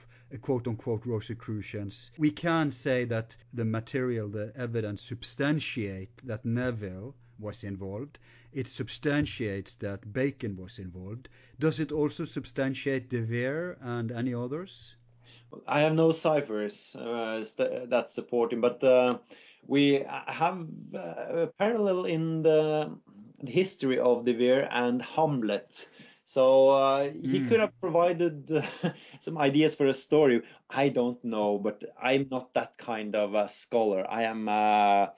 quote-unquote Rosicrucians, we can say that the material, the evidence substantiate that Neville was involved. It substantiates that Bacon was involved. Does it also substantiate De Vere and any others? I have no ciphers that support him, but we have a parallel in the history of De Vere and Hamlet. So he could have provided some ideas for a story. I don't know, but I'm not that kind of a scholar. I am a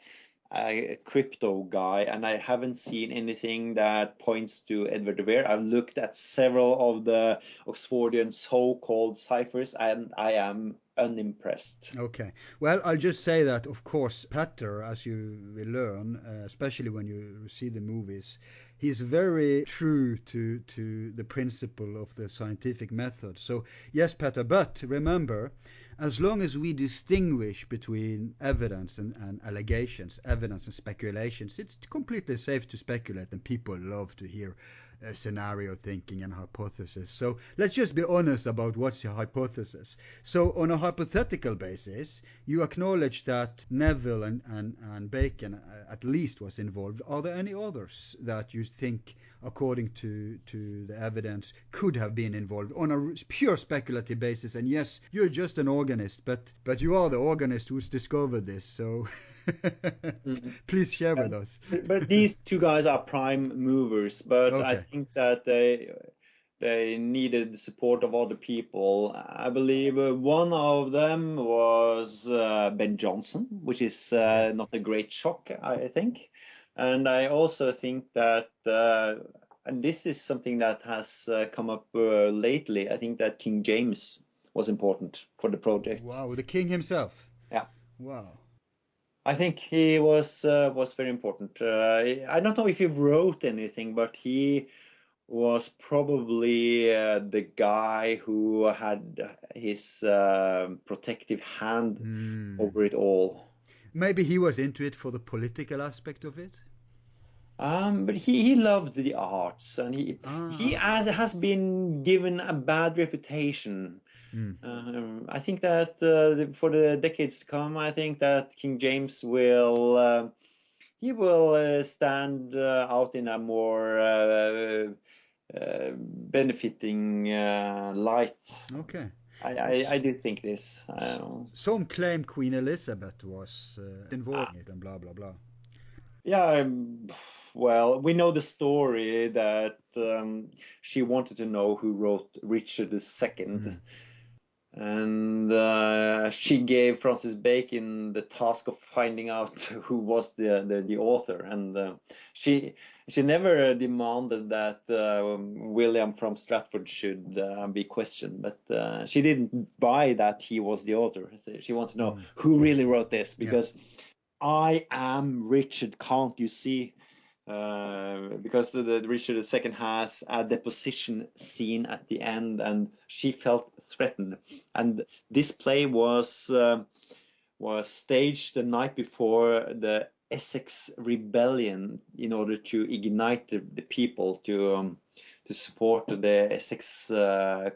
crypto guy, and I haven't seen anything that points to Edward de Vere. I've looked at several of the Oxfordian so-called ciphers, and I am unimpressed. Okay. Well, I'll just say that, of course, Petter, as you will learn, especially when you see the movies, he's very true to the principle of the scientific method. So, yes, Petter, but remember, as long as we distinguish between evidence and allegations, evidence and speculations, it's completely safe to speculate, and people love to hear scenario thinking and hypothesis. So let's just be honest about what's your hypothesis. So on a hypothetical basis, you acknowledge that Neville and Bacon at least was involved. Are there any others that you think, according to the evidence, could have been involved on a pure speculative basis? And yes, you're just an organist, but you are the organist who's discovered this, so please share with us. But these two guys are prime movers, but Okay. I think that they needed the support of other people. I believe one of them was Ben Jonson, which is not a great shock, I think. And I also think that, and this is something that has come up lately, I think that King James was important for the project. Wow, the king himself. Yeah. Wow. I think he was very important. I don't know if he wrote anything, but he was probably the guy who had his protective hand over it all. Maybe he was into it for the political aspect of it. But he loved the arts, and he has been given a bad reputation. I think that for the decades to come, I think that King James will stand out in a more benefiting light. Okay. I do think this. Some claim Queen Elizabeth was involved in it and blah blah blah. Yeah, well, we know the story that she wanted to know who wrote Richard II. And she gave Francis Bacon the task of finding out who was the author, and she never demanded that William from Stratford should be questioned, but she didn't buy that he was the author. She wanted to know who really wrote this, because I am Richard, can't you see? Because the Richard II has a deposition scene at the end, and she felt threatened. And this play was staged the night before the Essex Rebellion in order to ignite the people to support the Essex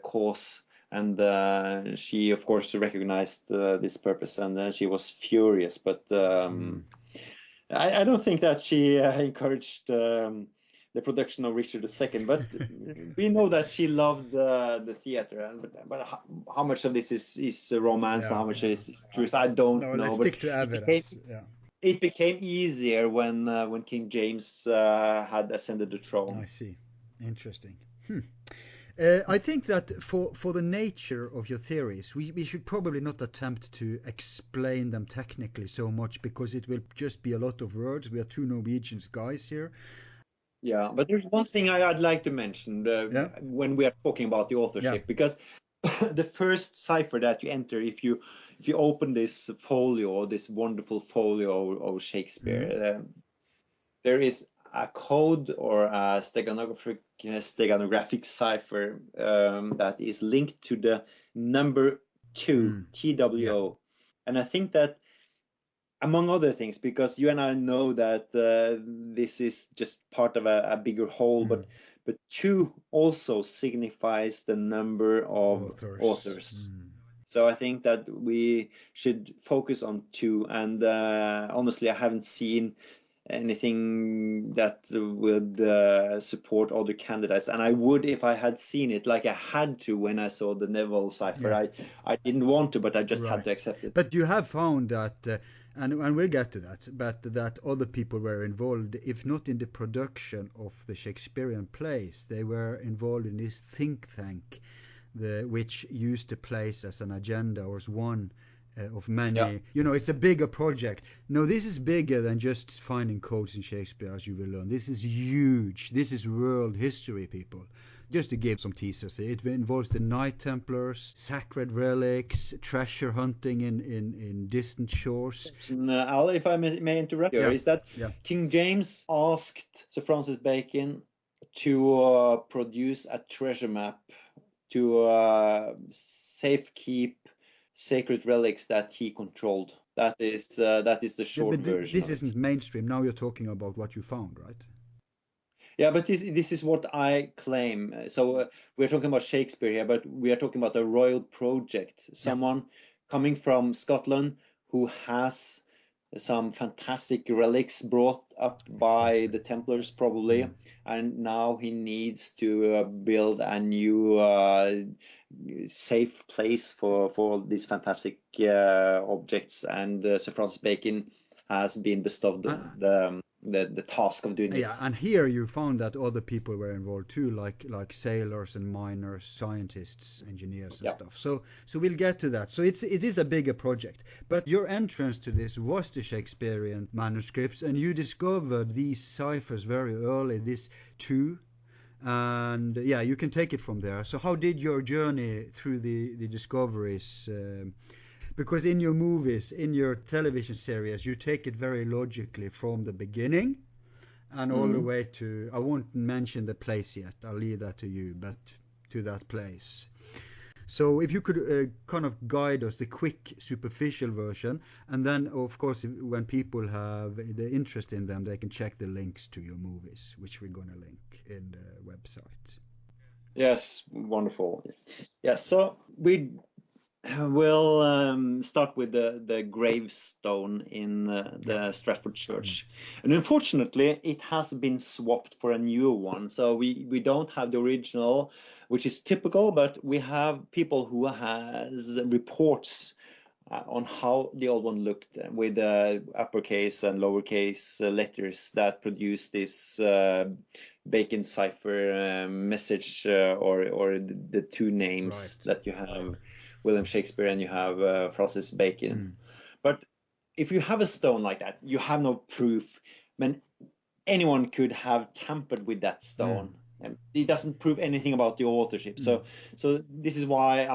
cause. And she, of course, recognized this purpose, and she was furious. But I don't think that she encouraged the production of Richard II, but we know that she loved the theater. But how much of this is romance, and how much is truth, I don't know. Let's stick to evidence. It became easier when King James had ascended the throne. I see. Interesting. I think that for the nature of your theories, we should probably not attempt to explain them technically so much, because it will just be a lot of words. We are two Norwegian guys here. Yeah, but there's one thing I'd like to mention when we are talking about the authorship, because the first cipher that you enter, if you open this folio, this wonderful folio of Shakespeare, there is a code or a steganographic cipher that is linked to the number 2, TWO. And I think that, among other things, because you and I know that this is just part of a bigger whole, but 2 also signifies the number of authors. So I think that we should focus on 2. And honestly, I haven't seen anything that would support other candidates, and I would if I had seen it, like I had to when I saw the Neville cipher. I didn't want to, but I just had to accept it. But you have found that And we'll get to that, but that other people were involved, if not in the production of the Shakespearean plays, they were involved in this think tank, which used the plays as an agenda, or as one of many. Yeah. It's a bigger project. No, this is bigger than just finding quotes in Shakespeare, as you will learn. This is huge. This is world history, people. Just to give some teasers, it involves the Knight Templars, sacred relics, treasure hunting in distant shores. Al, if I may interrupt here, is that King James asked Sir Francis Bacon to produce a treasure map to safekeep sacred relics that he controlled. That is the short version. This isn't mainstream. Now you're talking about what you found, right? Yeah, but this is what I claim. So we're talking about Shakespeare here, but we are talking about a royal project. Someone coming from Scotland who has some fantastic relics brought up by the Templars, probably, and now he needs to build a new safe place for these fantastic objects. And Sir Francis Bacon has been bestowed the task of doing this. Yeah, and here you found that other people were involved too, like sailors and miners, scientists, engineers and stuff. So we'll get to that. So it is a bigger project. But your entrance to this was the Shakespearean manuscripts, and you discovered these ciphers very early, this too. And you can take it from there. So how did your journey through the discoveries? Because in your movies, in your television series, you take it very logically from the beginning and all the way to, I won't mention the place yet, I'll leave that to you, but to that place. So if you could kind of guide us, the quick superficial version, and then of course when people have the interest in them, they can check the links to your movies, which we're going to link in the website. Yes, wonderful. Yes, so we'll start with the gravestone in the Stratford Church. And unfortunately, it has been swapped for a new one. So we don't have the original, which is typical, but we have people who has reports on how the old one looked with uppercase and lowercase letters that produce this Bacon cipher message or the two names that you have. William Shakespeare and you have Francis Bacon. But if you have a stone like that, you have no proof. I mean, anyone could have tampered with that stone. And it doesn't prove anything about the authorship. So this is why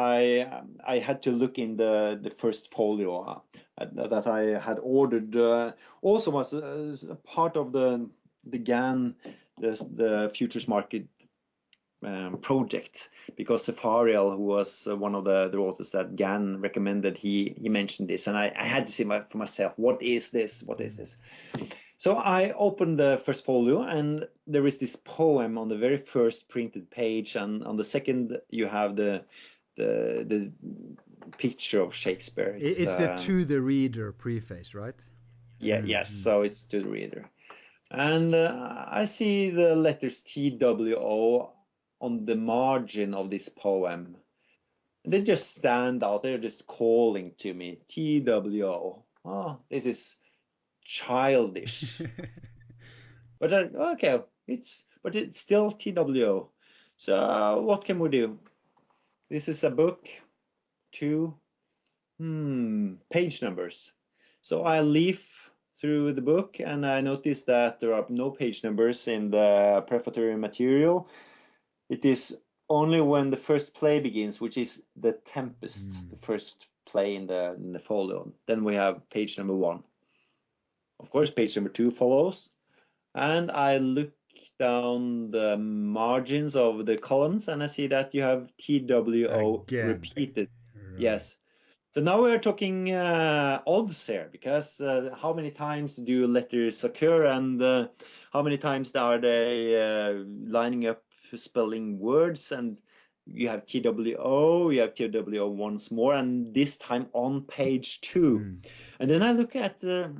I had to look in the first folio that I had ordered. Also was a part of the Gann, the futures market project, because Sepharial, who was one of the authors that Gann recommended, he mentioned this, and I had to see for myself, what is this? So I opened the first folio, and there is this poem on the very first printed page, and on the second you have the picture of Shakespeare. It's the to the reader preface, right? Yeah, yes. So it's to the reader, and I see the letters TWO on the margin of this poem. They just stand out. They're just calling to me. TWO. Oh, this is childish. But okay, it's still TWO. So what can we do? This is a book. 2 page numbers. So I leaf through the book, and I notice that there are no page numbers in the prefatory material. It is only when the first play begins, which is The Tempest, the first play in the folio. Then we have page number 1. Of course, page number 2 follows. And I look down the margins of the columns, and I see that you have TWO again repeated. Right. Yes. So now we're talking odds here, because how many times do letters occur, and how many times are they lining up spelling words? And you have TWO, you have TWO once more, and this time on page 2. And then I look at the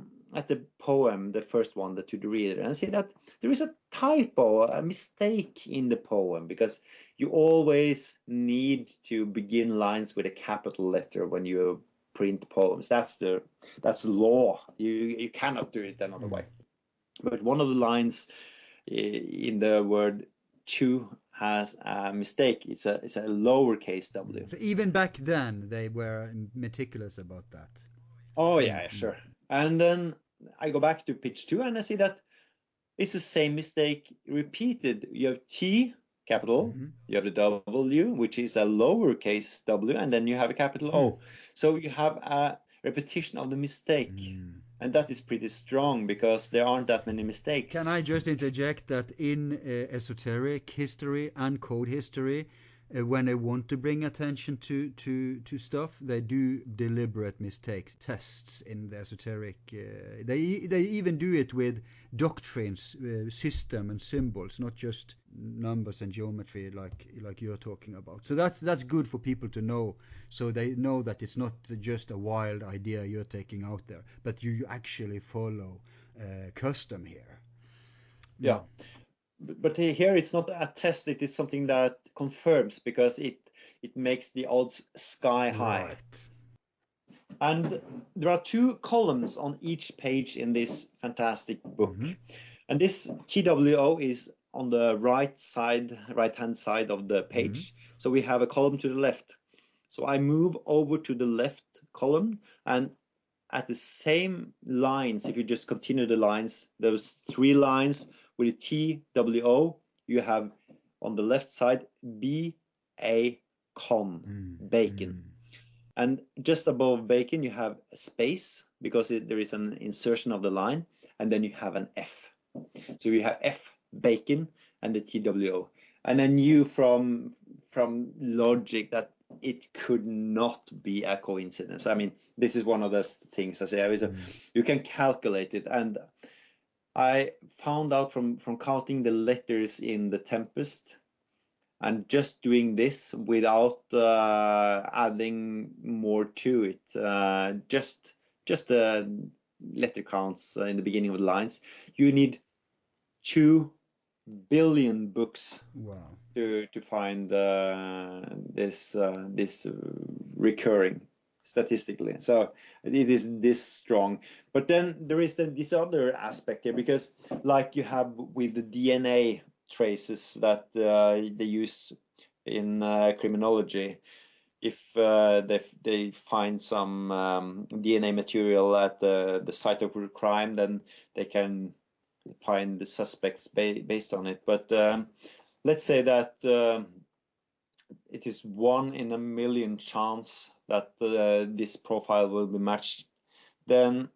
poem, the first one, the To the Reader, and I see that there is a typo, a mistake in the poem, because you always need to begin lines with a capital letter when you print poems. That's law. You cannot do it another way. But one of the lines in the word to has a mistake. It's a lowercase w. So even back then they were meticulous about that. Oh yeah, sure. And then I go back to page 2 and I see that it's the same mistake repeated. You have T, capital, you have the W, which is a lowercase w, and then you have a capital O. So you have a repetition of the mistake. And that is pretty strong because there aren't that many mistakes. Can I just interject that in esoteric history and code history, when they want to bring attention to stuff, they do deliberate mistakes, tests in the esoteric. They even do it with doctrines, system and symbols, not just numbers and geometry like you're talking about. So that's good for people to know, so they know that it's not just a wild idea you're taking out there, but you actually follow custom here. Yeah. But here it's not a test, it is something that confirms, because it makes the odds sky high. Right. And there are 2 columns on each page in this fantastic book. And this TWO is on the right-hand side of the page. So we have a column to the left. So I move over to the left column, and at the same lines, if you just continue the lines, those 3 lines with a TWO, you have on the left side Bacon, Bacon. And just above Bacon, you have a space because there is an insertion of the line, and then you have an F. So you have F, Bacon, and the TWO. And I knew from logic that it could not be a coincidence. I mean, this is one of the things I say. You can calculate it, and I found out from counting the letters in the Tempest and just doing this without adding more to it, just the letter counts in the beginning of the lines. You need 2 billion books. Wow. To find this recurring statistically. So it is this strong. But then there is this other aspect here, because like you have with the DNA traces that they use in criminology, if they find some DNA material at the site of a crime, then they can find the suspects based on it. But let's say that it is 1 in a million chance that this profile will be matched. Then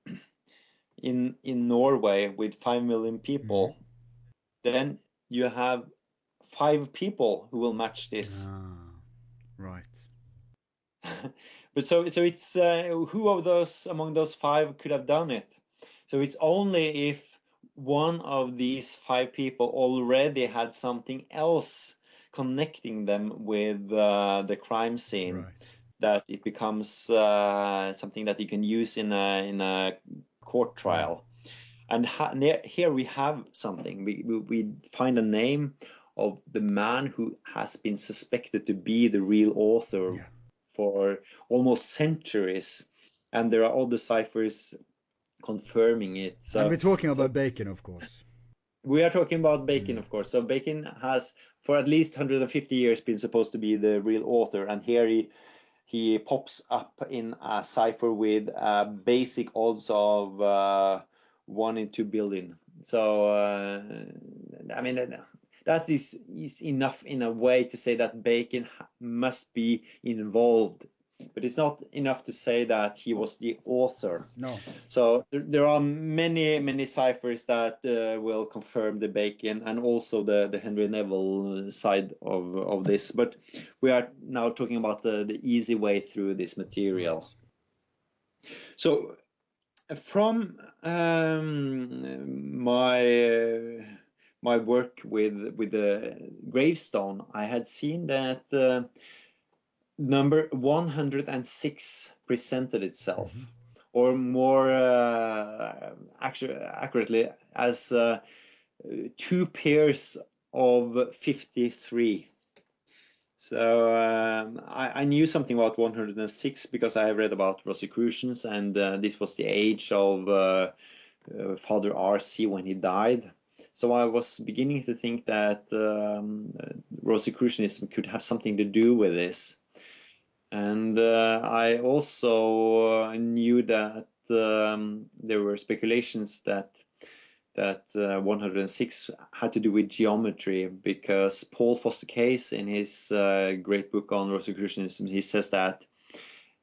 in Norway with 5 million people, then you have 5 people who will match this. Right. But so it's who of those among those 5 could have done it? So it's only if one of these 5 people already had something else connecting them with the crime scene, that it becomes something that you can use in a court trial. And here we have something. We find a name of the man who has been suspected to be the real author for almost centuries, and there are other ciphers confirming it. So, and we're talking about Bacon, of course. We are talking about Bacon, of course. So Bacon has, for at least 150 years, been supposed to be the real author, and here he pops up in a cipher with basic odds of 1 in 2 billion. So I mean, that is enough in a way to say that Bacon must be involved. But it's not enough to say that he was the author. No. So there are many ciphers that will confirm the Bacon and also the Henry Neville side of this. But we are now talking about the easy way through this material. So from my work with the gravestone, I had seen that number 106 presented itself, or more accurately as 2 pairs of 53. So I knew something about 106 because I read about Rosicrucians, and this was the age of Father R.C. when he died. So I was beginning to think that Rosicrucianism could have something to do with this. And I also knew that there were speculations that 106 had to do with geometry, because Paul Foster Case, in his great book on Rosicrucianism, he says that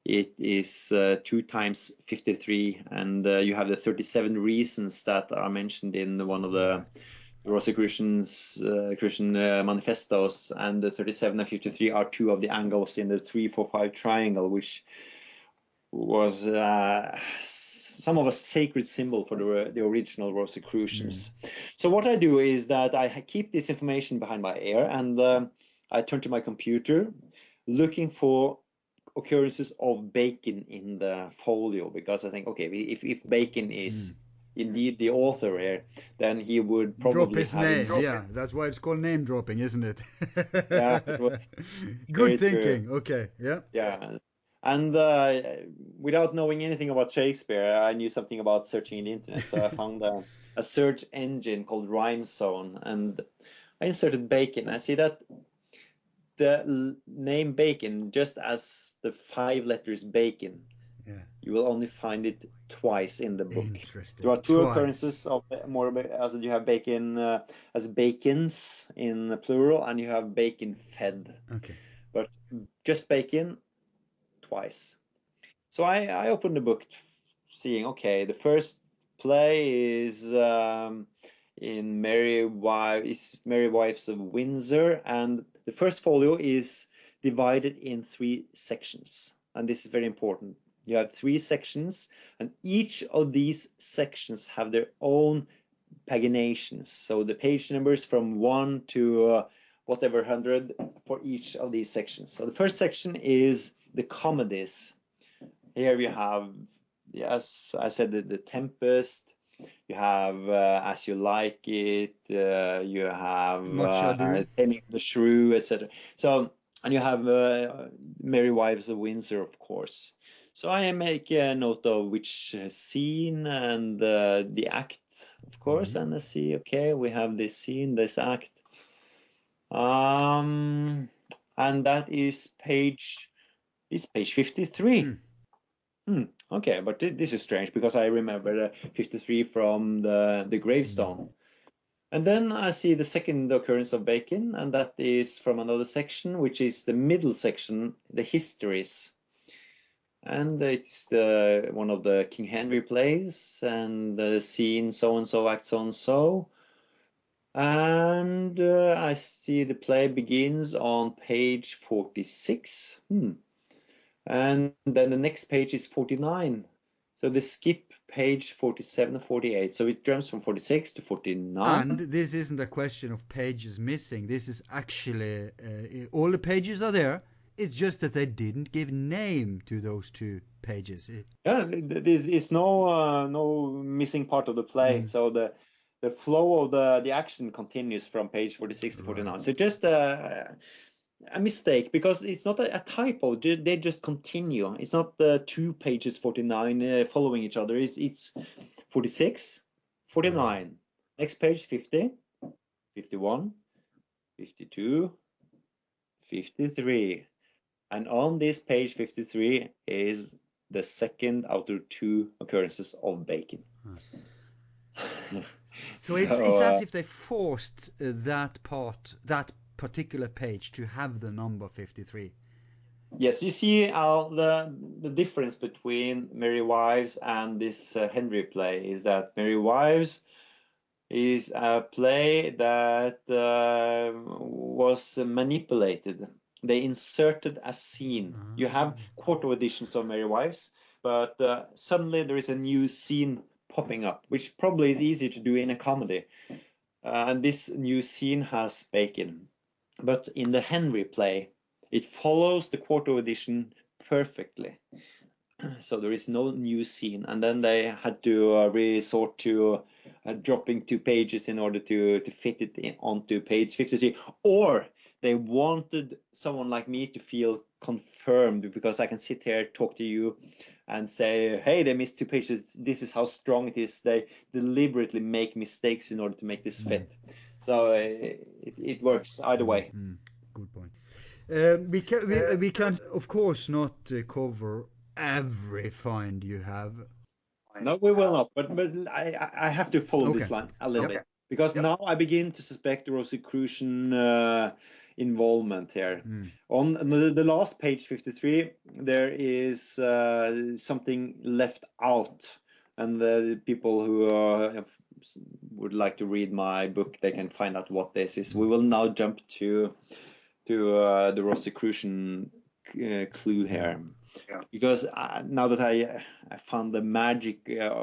it is 2 times 53, and you have the 37 reasons that are mentioned in one of the Rosicrucians Christian manifestos, and the 37 and 53 are 2 of the angles in the 3, 4, 5 triangle, which was some of a sacred symbol for the original Rosicrucians. So what I do is that I keep this information behind my ear, and I turn to my computer looking for occurrences of Bacon in the folio, because I think, okay, if Bacon is indeed the author here, then he would probably drop his name. Yeah, that's why it's called name dropping, isn't it? Yeah, good thinking. Okay, yeah. Yeah. And without knowing anything about Shakespeare, I knew something about searching in the internet. So I found a search engine called RhymeZone, and I inserted Bacon. I see that the name Bacon, just as the 5 letters Bacon, you will only find it twice in the book. Interesting. There are 2 occurrences of more, as you have Bacon as Bacons in plural, and you have Bacon fed. Okay. But just Bacon twice. So I opened the book, seeing, okay, the first play is in Merry Wives of Windsor, and the first folio is divided in 3 sections, and this is very important. You have 3 sections, and each of these sections have their own paginations. So the page numbers from 1 to whatever 100 for each of these sections. So the first section is the comedies. Here we have, yes, I said the Tempest. You have As You Like It. You have Taming the Shrew, etc. So, and you have Merry Wives of Windsor, of course. So I make a note of which scene and the act, of course, and I see, okay, we have this scene, this act. And that is page 53. Okay, but this is strange, because I remember 53 from the gravestone. And then I see the second occurrence of Bacon, and that is from another section, which is the middle section, the histories. And it's one of the King Henry plays, and the scene so-and-so, act so-and-so. And I see the play begins on page 46. And then the next page is 49. So they skip page 47 and 48. So it jumps from 46 to 49. And this isn't a question of pages missing. This is actually, all the pages are there. It's just that they didn't give name to those 2 pages. Yeah, it's no missing part of the play. So the flow of the action continues from page 46 to 49. So just a mistake, because it's not a typo. They just continue. It's not 2 pages 49 following each other. It's 46, 49. Next page 50, 51, 52, 53. And on this page 53 is the second out of 2 occurrences of Bacon. So it's as if they forced that particular page to have the number 53. Yes, you see the difference between Merry Wives and this Henry play is that Merry Wives is a play that was manipulated. They inserted a scene. You have quarto editions of Merry Wives, but suddenly there is a new scene popping up, which probably is easy to do in a comedy. And this new scene has Bacon. But in the Henry play, it follows the quarto edition perfectly. So there is no new scene. And then they had to resort to dropping 2 pages in order to fit it onto page 53. Or they wanted someone like me to feel confirmed, because I can sit here, talk to you, and say, hey, they missed 2 pages. This is how strong it is. They deliberately make mistakes in order to make this fit. So it works either way. Good point. We can of course not cover every find you have. No, we will not. But I have to follow this line a little bit, because now I begin to suspect the Rosicrucian involvement here. On the last page 53, there is something left out, and the people who would like to read my book, they can find out what this is. We will now jump to the Rosicrucian clue here, because now that I found the magic,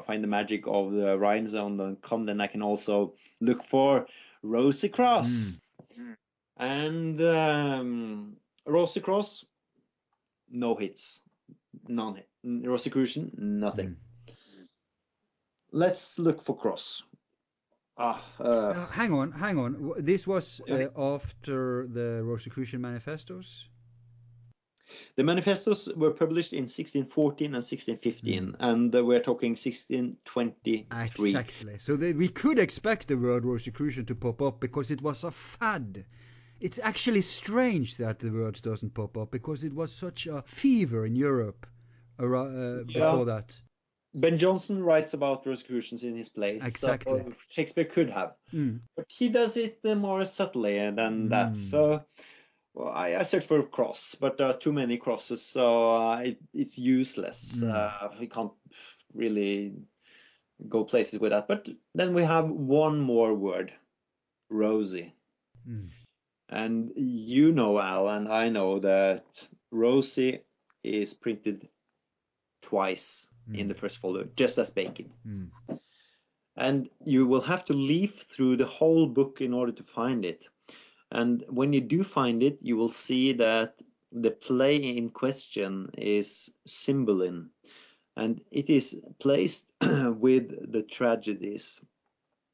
find the magic of the rhinestone.com, then I can also look for Rosicross. And Rosicross, no hits, none hit. Rosicrucian, nothing. Let's look for cross. Hang on. This was after the Rosicrucian manifestos? The manifestos were published in 1614 and 1615, and we're talking 1623. Exactly. So we could expect the word Rosicrucian to pop up because it was a fad. It's actually strange that the words doesn't pop up, because it was such a fever in Europe before that. Ben Jonson writes about Rosicrucians in his plays. Exactly. So Shakespeare could have. But he does it more subtly than that. So I search for a cross, but there are too many crosses, so it's useless. We can't really go places with that. But then we have one more word, rosy. And you know, Al, and I know that rosy is printed twice in the first folio, just as Bacon. And you will have to leaf through the whole book in order to find it. And when you do find it, you will see that the play in question is Cymbeline, and it is placed with the tragedies.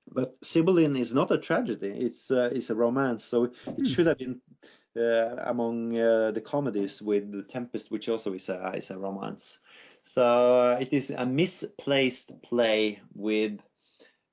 But Cymbeline is not a tragedy; it's a romance. So it should have been among the comedies with The Tempest, which also is a romance. So it is a misplaced play with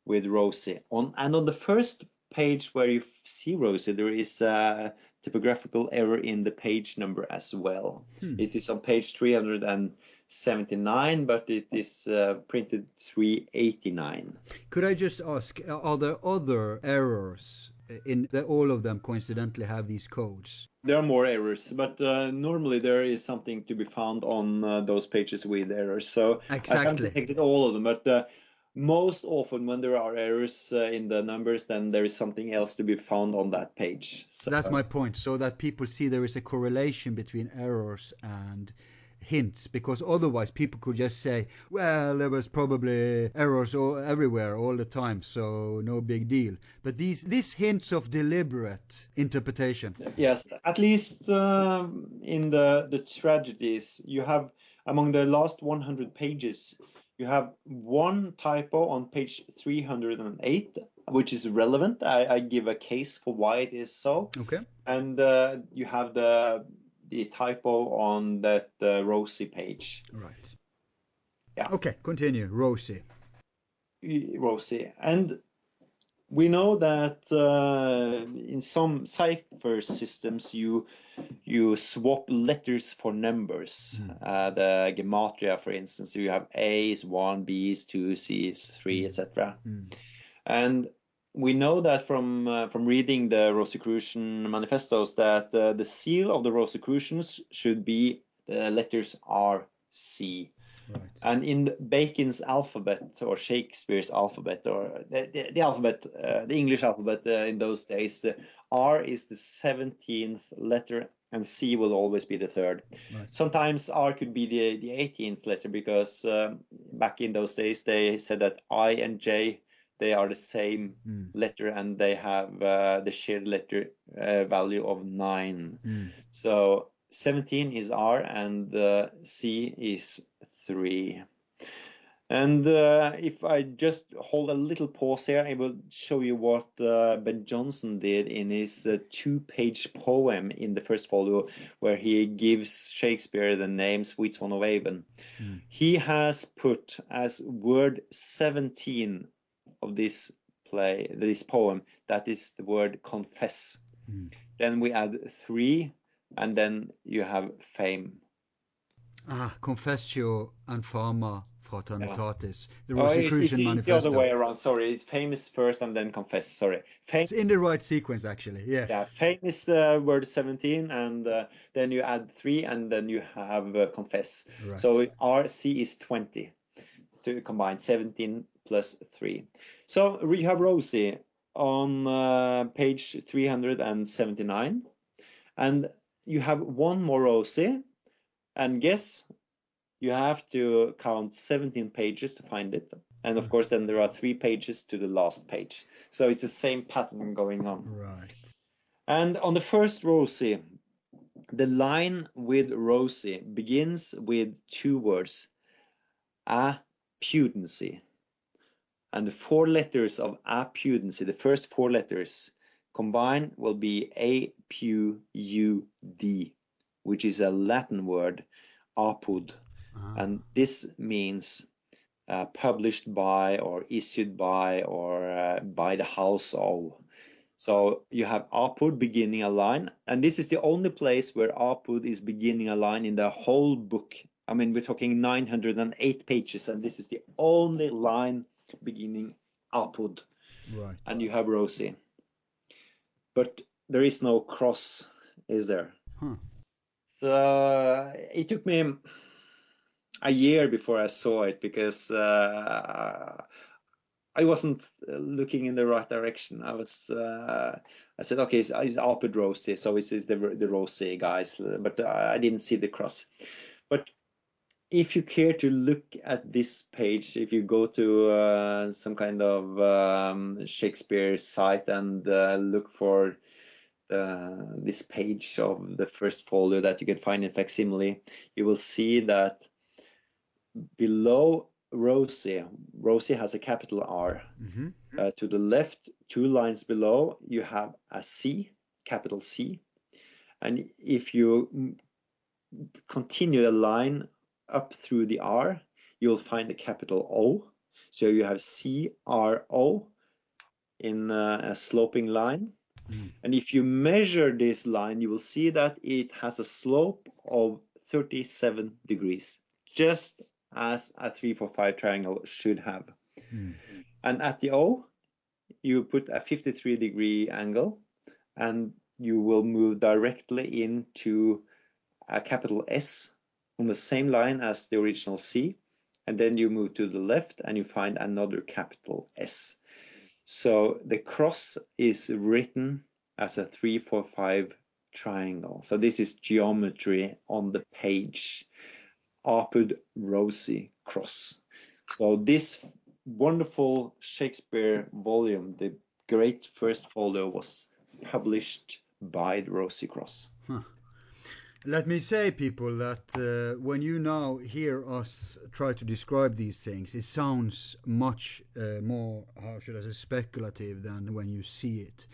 Rosie. On the first page where you see Rosie, there is a typographical error in the page number as well. It is on page 379, but it is printed 389. Could I just ask, are there other errors in that all of them coincidentally have these codes? There are more errors, but normally there is something to be found on those pages with errors. So exactly. I haven't detected all of them, but most often when there are errors in the numbers, then there is something else to be found on that page. So that's my point, so that people see there is a correlation between errors and hints, because otherwise people could just say, well, there was probably errors everywhere all the time, so no big deal. But these hints of deliberate interpretation. Yes, at least in the tragedies, you have, among the last 100 pages, you have one typo on page 308, which is relevant. I give a case for why it is so. Okay. And you have the typo on that Rosie page. Right. Yeah. Okay, continue. Rosie. And we know that in some cipher systems you swap letters for numbers. The gematria, for instance, you have A is 1, B is 2, C is 3, etc. And we know that from reading the Rosicrucian manifestos that the seal of the Rosicrucians should be the letters R, C. Right. And in Bacon's alphabet, or Shakespeare's alphabet, or the alphabet, the English alphabet in those days, the R is the 17th letter, and C will always be the third. Right. Sometimes R could be the 18th letter, because back in those days they said that I and J, they are the same letter, and they have the shared letter value of 9. So 17 is R, and C is 3. And if I just hold a little pause here, I will show you what Ben Jonson did in his 2-page poem in the first folio, where he gives Shakespeare the name Sweet Swan of Avon. He has put as word 17 of this poem, that is the word confess. Then we add 3, and then you have fame. Confessio and fama fraternitatis. The Oh, Rosicrucian it's the other manifesto. way around. Sorry, it's famous first and then confess. Sorry, fame. It's in the right sequence, actually. Yes. Yeah, fame is word 17, and then you add 3, and then you have confess. Right. So RC is 20 to combine 17 plus 3. So you have Rosie on page 379, and you have one more Rosie, and guess. You have to count 17 pages to find it. And of course, then there are 3 pages to the last page. So it's the same pattern going on. Right. And on the first Rosie, the line with Rosie begins with 2 words, appudency. And the 4 letters of appudency, the first 4 letters combined, will be A-P-U-D, which is a Latin word, apud. And this means published by, or issued by, or by the house of. So you have apud beginning a line, and this is the only place where apud is beginning a line in the whole book. I mean, we're talking 908 pages, and this is the only line beginning apud. Right. And you have Rosie. But there is no cross, is there? So it took me a year before I saw it, because I wasn't looking in the right direction. I said, okay, it's apud Rosie, so it's the Rosie guys, but I didn't see the cross. But if you care to look at this page, if you go to some kind of Shakespeare site and look for this page of the first folio that you can find in facsimile, you will see that below Rosie has a capital R. To the left, 2 lines below, you have a C, capital C. And if you continue the line up through the R, you'll find a capital O. So you have C-R-O in a sloping line. And if you measure this line, you will see that it has a slope of 37 degrees, just as a 3-4-5 triangle should have. And at the O, you put a 53-degree angle, and you will move directly into a capital S on the same line as the original C, and then you move to the left and you find another capital S. So the cross is written as a 3-4-5 triangle. So this is geometry on the page. Apud Rosie cross. So this wonderful Shakespeare volume, the great first folio, was published by the Rosie cross. Let me say, people, that when you now hear us try to describe these things, it sounds much more, how should I say, speculative than when you see it.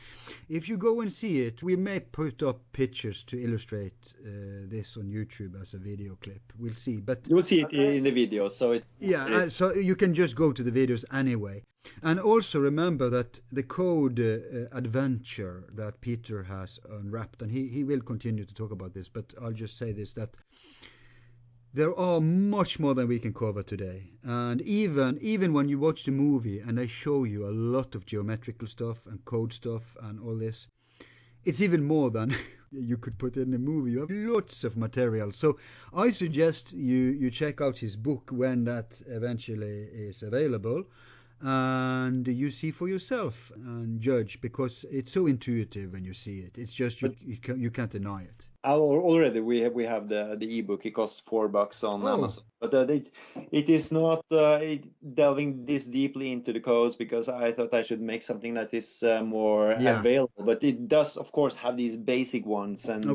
If you go and see it, we may put up pictures to illustrate this on YouTube as a video clip. We'll see. But you will see it in the video, so it's so you can just go to the videos anyway. And also remember that the code adventure that Peter has unwrapped, and he will continue to talk about this, but I'll just say this, that there are much more than we can cover today. And even when you watch the movie and they show you a lot of geometrical stuff and code stuff and all this, it's even more than you could put in the movie. You have lots of material. So I suggest you check out his book when that eventually is available, and you see for yourself and judge, because it's so intuitive when you see it. It's just you can't deny it. Already we have the ebook. It costs $4 on Amazon, but it is not delving this deeply into the codes, because I thought I should make something that is more available. But it does, of course, have these basic ones, and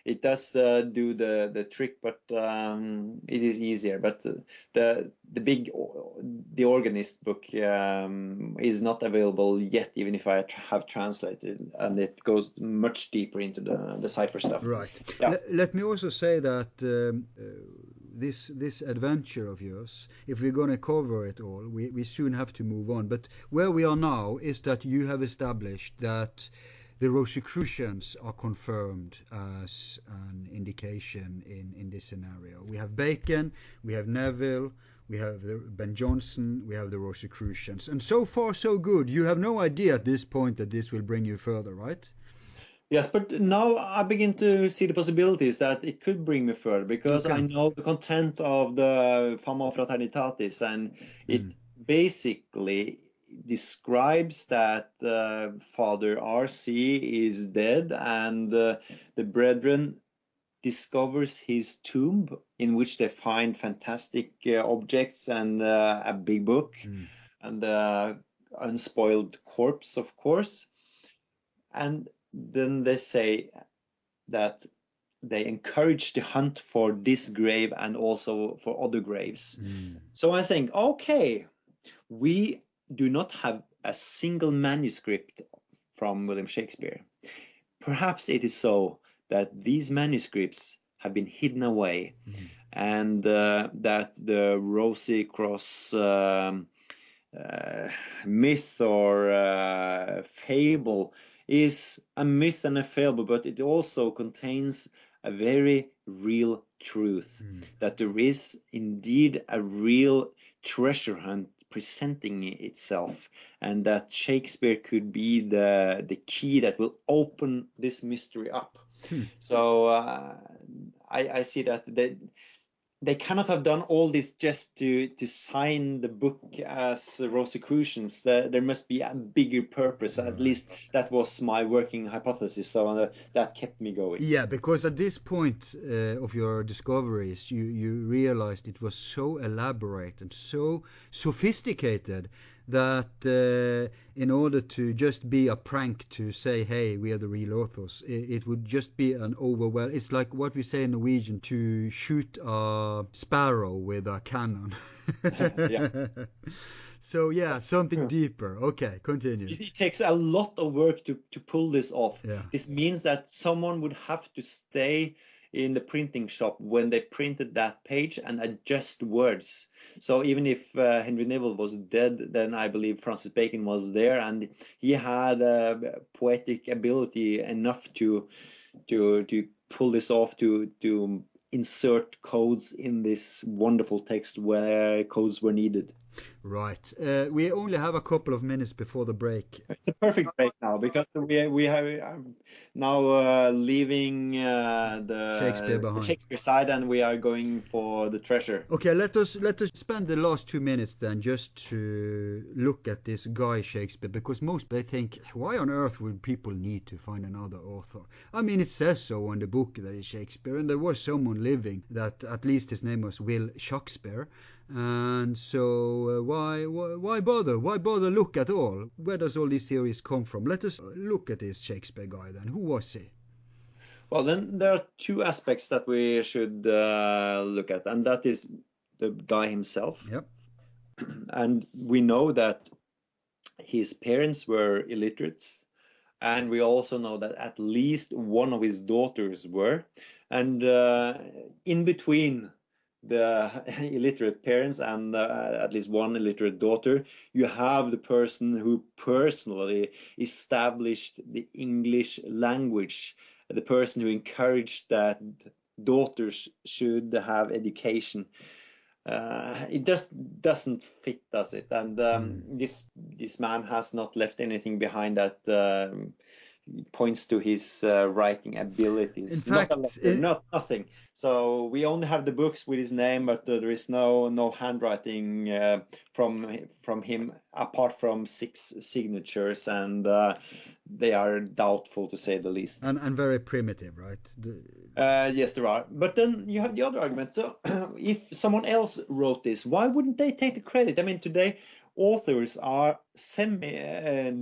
it does do the trick, but it is easier. But the organist book is not available yet, even if I have translated, and it goes much deeper into the cipher stuff. Right. Yeah. Let me also say that this adventure of yours, if we're going to cover it all, we soon have to move on. But where we are now is that you have established that the Rosicrucians are confirmed as an indication in this scenario. We have Bacon, we have Neville, we have Ben Jonson, we have the Rosicrucians. And so far so good. You have no idea at this point that this will bring you further, right? Yes, but now I begin to see the possibilities that it could bring me further, because Okay. I know the content of the Fama Fraternitatis, and it basically describes that Father R.C. is dead, and the brethren discovers his tomb, in which they find fantastic objects and a big book and unspoiled corpse, of course. And then they say that they encourage the hunt for this grave and also for other graves. So I think, okay, we do not have a single manuscript from William Shakespeare. Perhaps it is so that these manuscripts have been hidden away, and that the Rosicrucian myth or fable is a myth and a fable, but it also contains a very real truth, that there is indeed a real treasure hunt presenting itself, and that Shakespeare could be the key that will open this mystery up. So I see that they cannot have done all this just to sign the book as Rosicrucians. There must be a bigger purpose. At least that was my working hypothesis. So that kept me going. Yeah, because at this point of your discoveries, you realized it was so elaborate and so sophisticated that in order to just be a prank to say, hey, we are the real authors, it would just be an overwhelm. It's like what we say in Norwegian, to shoot a sparrow with a cannon. Yeah. So yeah, something deeper. Okay, continue. It takes a lot of work to pull this off. Yeah. This means that someone would have to stay in the printing shop when they printed that page and adjust words. So even if Henry Neville was dead, then I believe Francis Bacon was there, and he had poetic ability enough to pull this off, to insert codes in this wonderful text where codes were needed. Right. We only have a couple of minutes before the break. It's a perfect break now, because we have now leaving the Shakespeare side, and we are going for the treasure. Okay, let us spend the last 2 minutes then just to look at this guy Shakespeare, because most they think, why on earth would people need to find another author? I mean, it says so on the book that is Shakespeare, and there was someone living that at least his name was Will Shaxper. And so why bother? Why bother look at all? Where does all these theories come from? Let us look at this Shakespeare guy then. Who was he? Well, then there are two aspects that we should look at, and that is the guy himself. Yep. And we know that his parents were illiterates, and we also know that at least one of his daughters were. And in between the illiterate parents and at least one illiterate daughter, you have the person who personally established the English language, the person who encouraged that daughters should have education. It just doesn't fit, does it? And this man has not left anything behind that points to his writing abilities. In fact, not nothing. So we only have the books with his name, but there is no handwriting from him apart from 6 signatures, and they are doubtful, to say the least. And very primitive, right? Yes, there are. But then you have the other argument. So if someone else wrote this, why wouldn't they take the credit? I mean, today authors are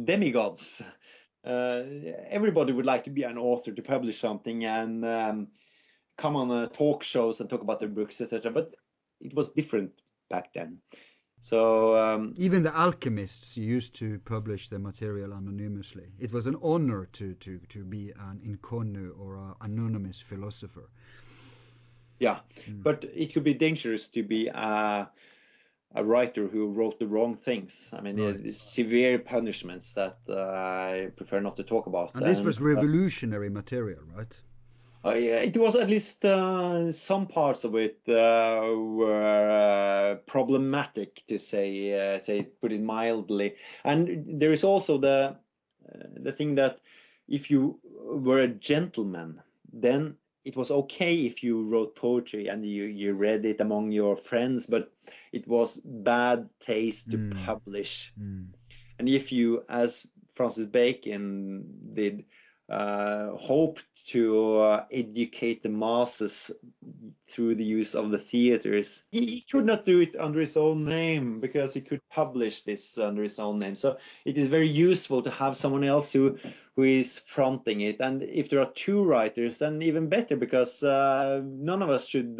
demigods. everybody would like to be an author, to publish something and come on talk shows and talk about their books, etc. But it was different back then. So even the alchemists used to publish their material anonymously. It was an honor to be an inconnu or an anonymous philosopher. Yeah, but it could be dangerous to be a writer who wrote the wrong things. I mean, Right. severe punishments that I prefer not to talk about. And this was revolutionary material, right? Yeah, it was at least some parts of it were problematic, to say put it mildly. And there is also the thing that if you were a gentleman, then it was okay if you wrote poetry and you read it among your friends, but it was bad taste to publish. And if you, as Francis Bacon did, hoped to educate the masses through the use of the theaters, he could not do it under his own name because he could publish this under his own name. So it is very useful to have someone else who is fronting it. And if there are two writers, then even better, because none of us should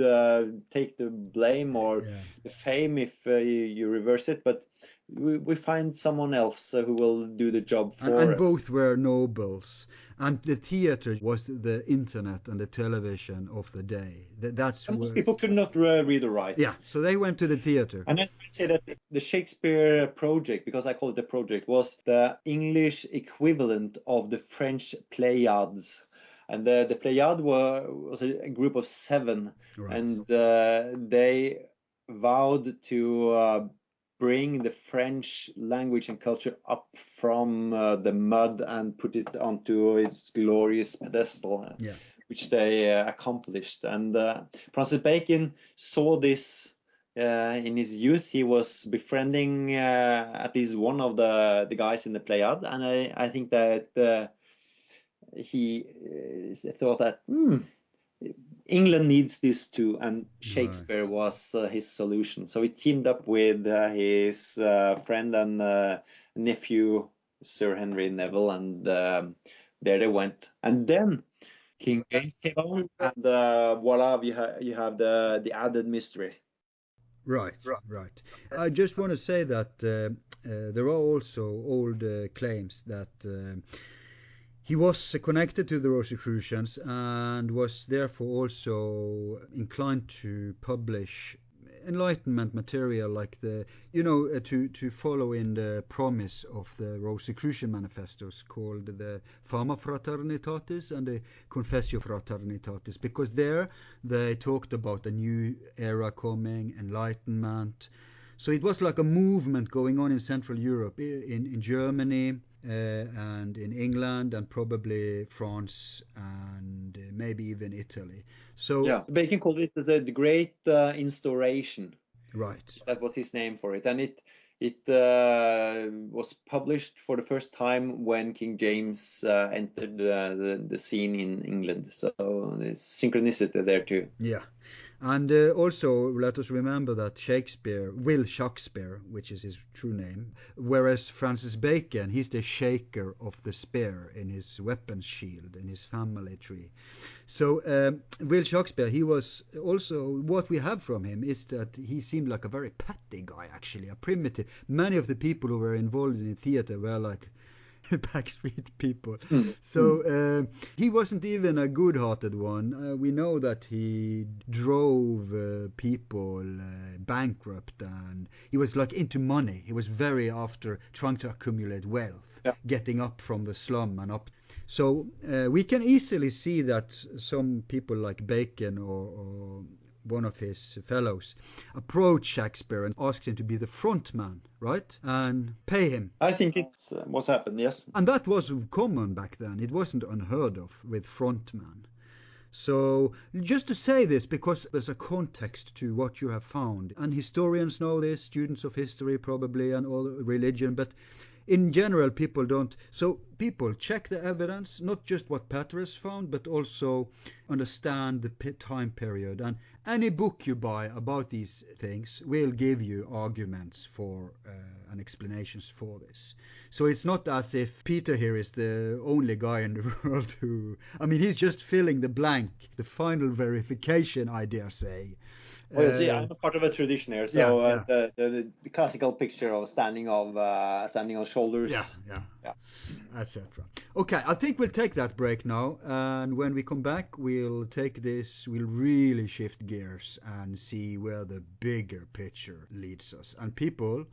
take the blame or the fame if you reverse it, but we find someone else who will do the job for us. And both were nobles. And the theater was the internet and the television of the day. That's and most people could not read or write. Yeah, so they went to the theater. And I say that the Shakespeare project, because I call it the project, was the English equivalent of the French Pléiades. And the Pléiades was a group of 7, right. And they vowed to bring the French language and culture up from the mud and put it onto its glorious pedestal, which they accomplished. And Francis Bacon saw this in his youth. He was befriending at least one of the guys in the Pléiade, and I think that he thought that England needs this too, and Shakespeare was his solution. So he teamed up with his friend and nephew, Sir Henry Neville, and there they went. And then King James came on, and voila, you have the added mystery. Right. I just want to say that there are also old claims that he was connected to the Rosicrucians and was therefore also inclined to publish Enlightenment material like to follow in the promise of the Rosicrucian manifestos called the Fama Fraternitatis and the Confessio Fraternitatis, because there they talked about a new era coming, Enlightenment. So it was like a movement going on in Central Europe, in Germany, and in England and probably France and maybe even Italy. So Bacon called it the Great Instauration. Right. That was his name for it, and it was published for the first time when King James entered the scene in England. So there's synchronicity there too. Yeah. And also, let us remember that Shakespeare, Will Shaxper, which is his true name, whereas Francis Bacon, he's the shaker of the spear in his weapons shield, in his family tree. So Will Shaxper, he was also, what we have from him is that he seemed like a very petty guy, actually, a primitive. Many of the people who were involved in the theater were like backstreet people. So he wasn't even a good-hearted one. We know that he drove people bankrupt, and he was like into money. He was very after trying to accumulate wealth, getting up from the slum and up. So we can easily see that some people like Bacon or one of his fellows approached Shakespeare and asked him to be the front man, right? And pay him. I think it's what's happened, yes. And that was common back then. It wasn't unheard of with front man. So just to say this, because there's a context to what you have found. And historians know this, students of history probably, and all religion, but in general people don't. So people check the evidence, not just what Petter has found, but also understand the time period. And any book you buy about these things will give you arguments for and explanations for this. So it's not as if Peter here is the only guy in the world who, I mean, he's just filling the blank, the final verification, I dare say. Well, see, I'm a part of a tradition here. So Yeah, yeah. The classical picture of standing on shoulders. Yeah, etc. Okay, I think we'll take that break now, and when we come back, we'll really shift gears and see where the bigger picture leads us. And people,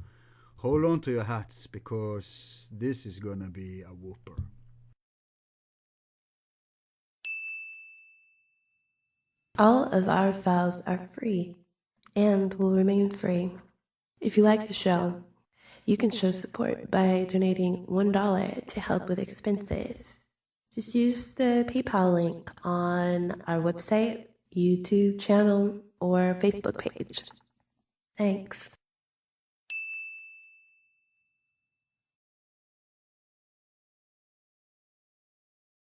hold on to your hats, because this is gonna be a whooper. All of our files are free and will remain free. If you like the show, you can show support by donating $1 to help with expenses. Just use the PayPal link on our website, YouTube channel, or Facebook page. Thanks.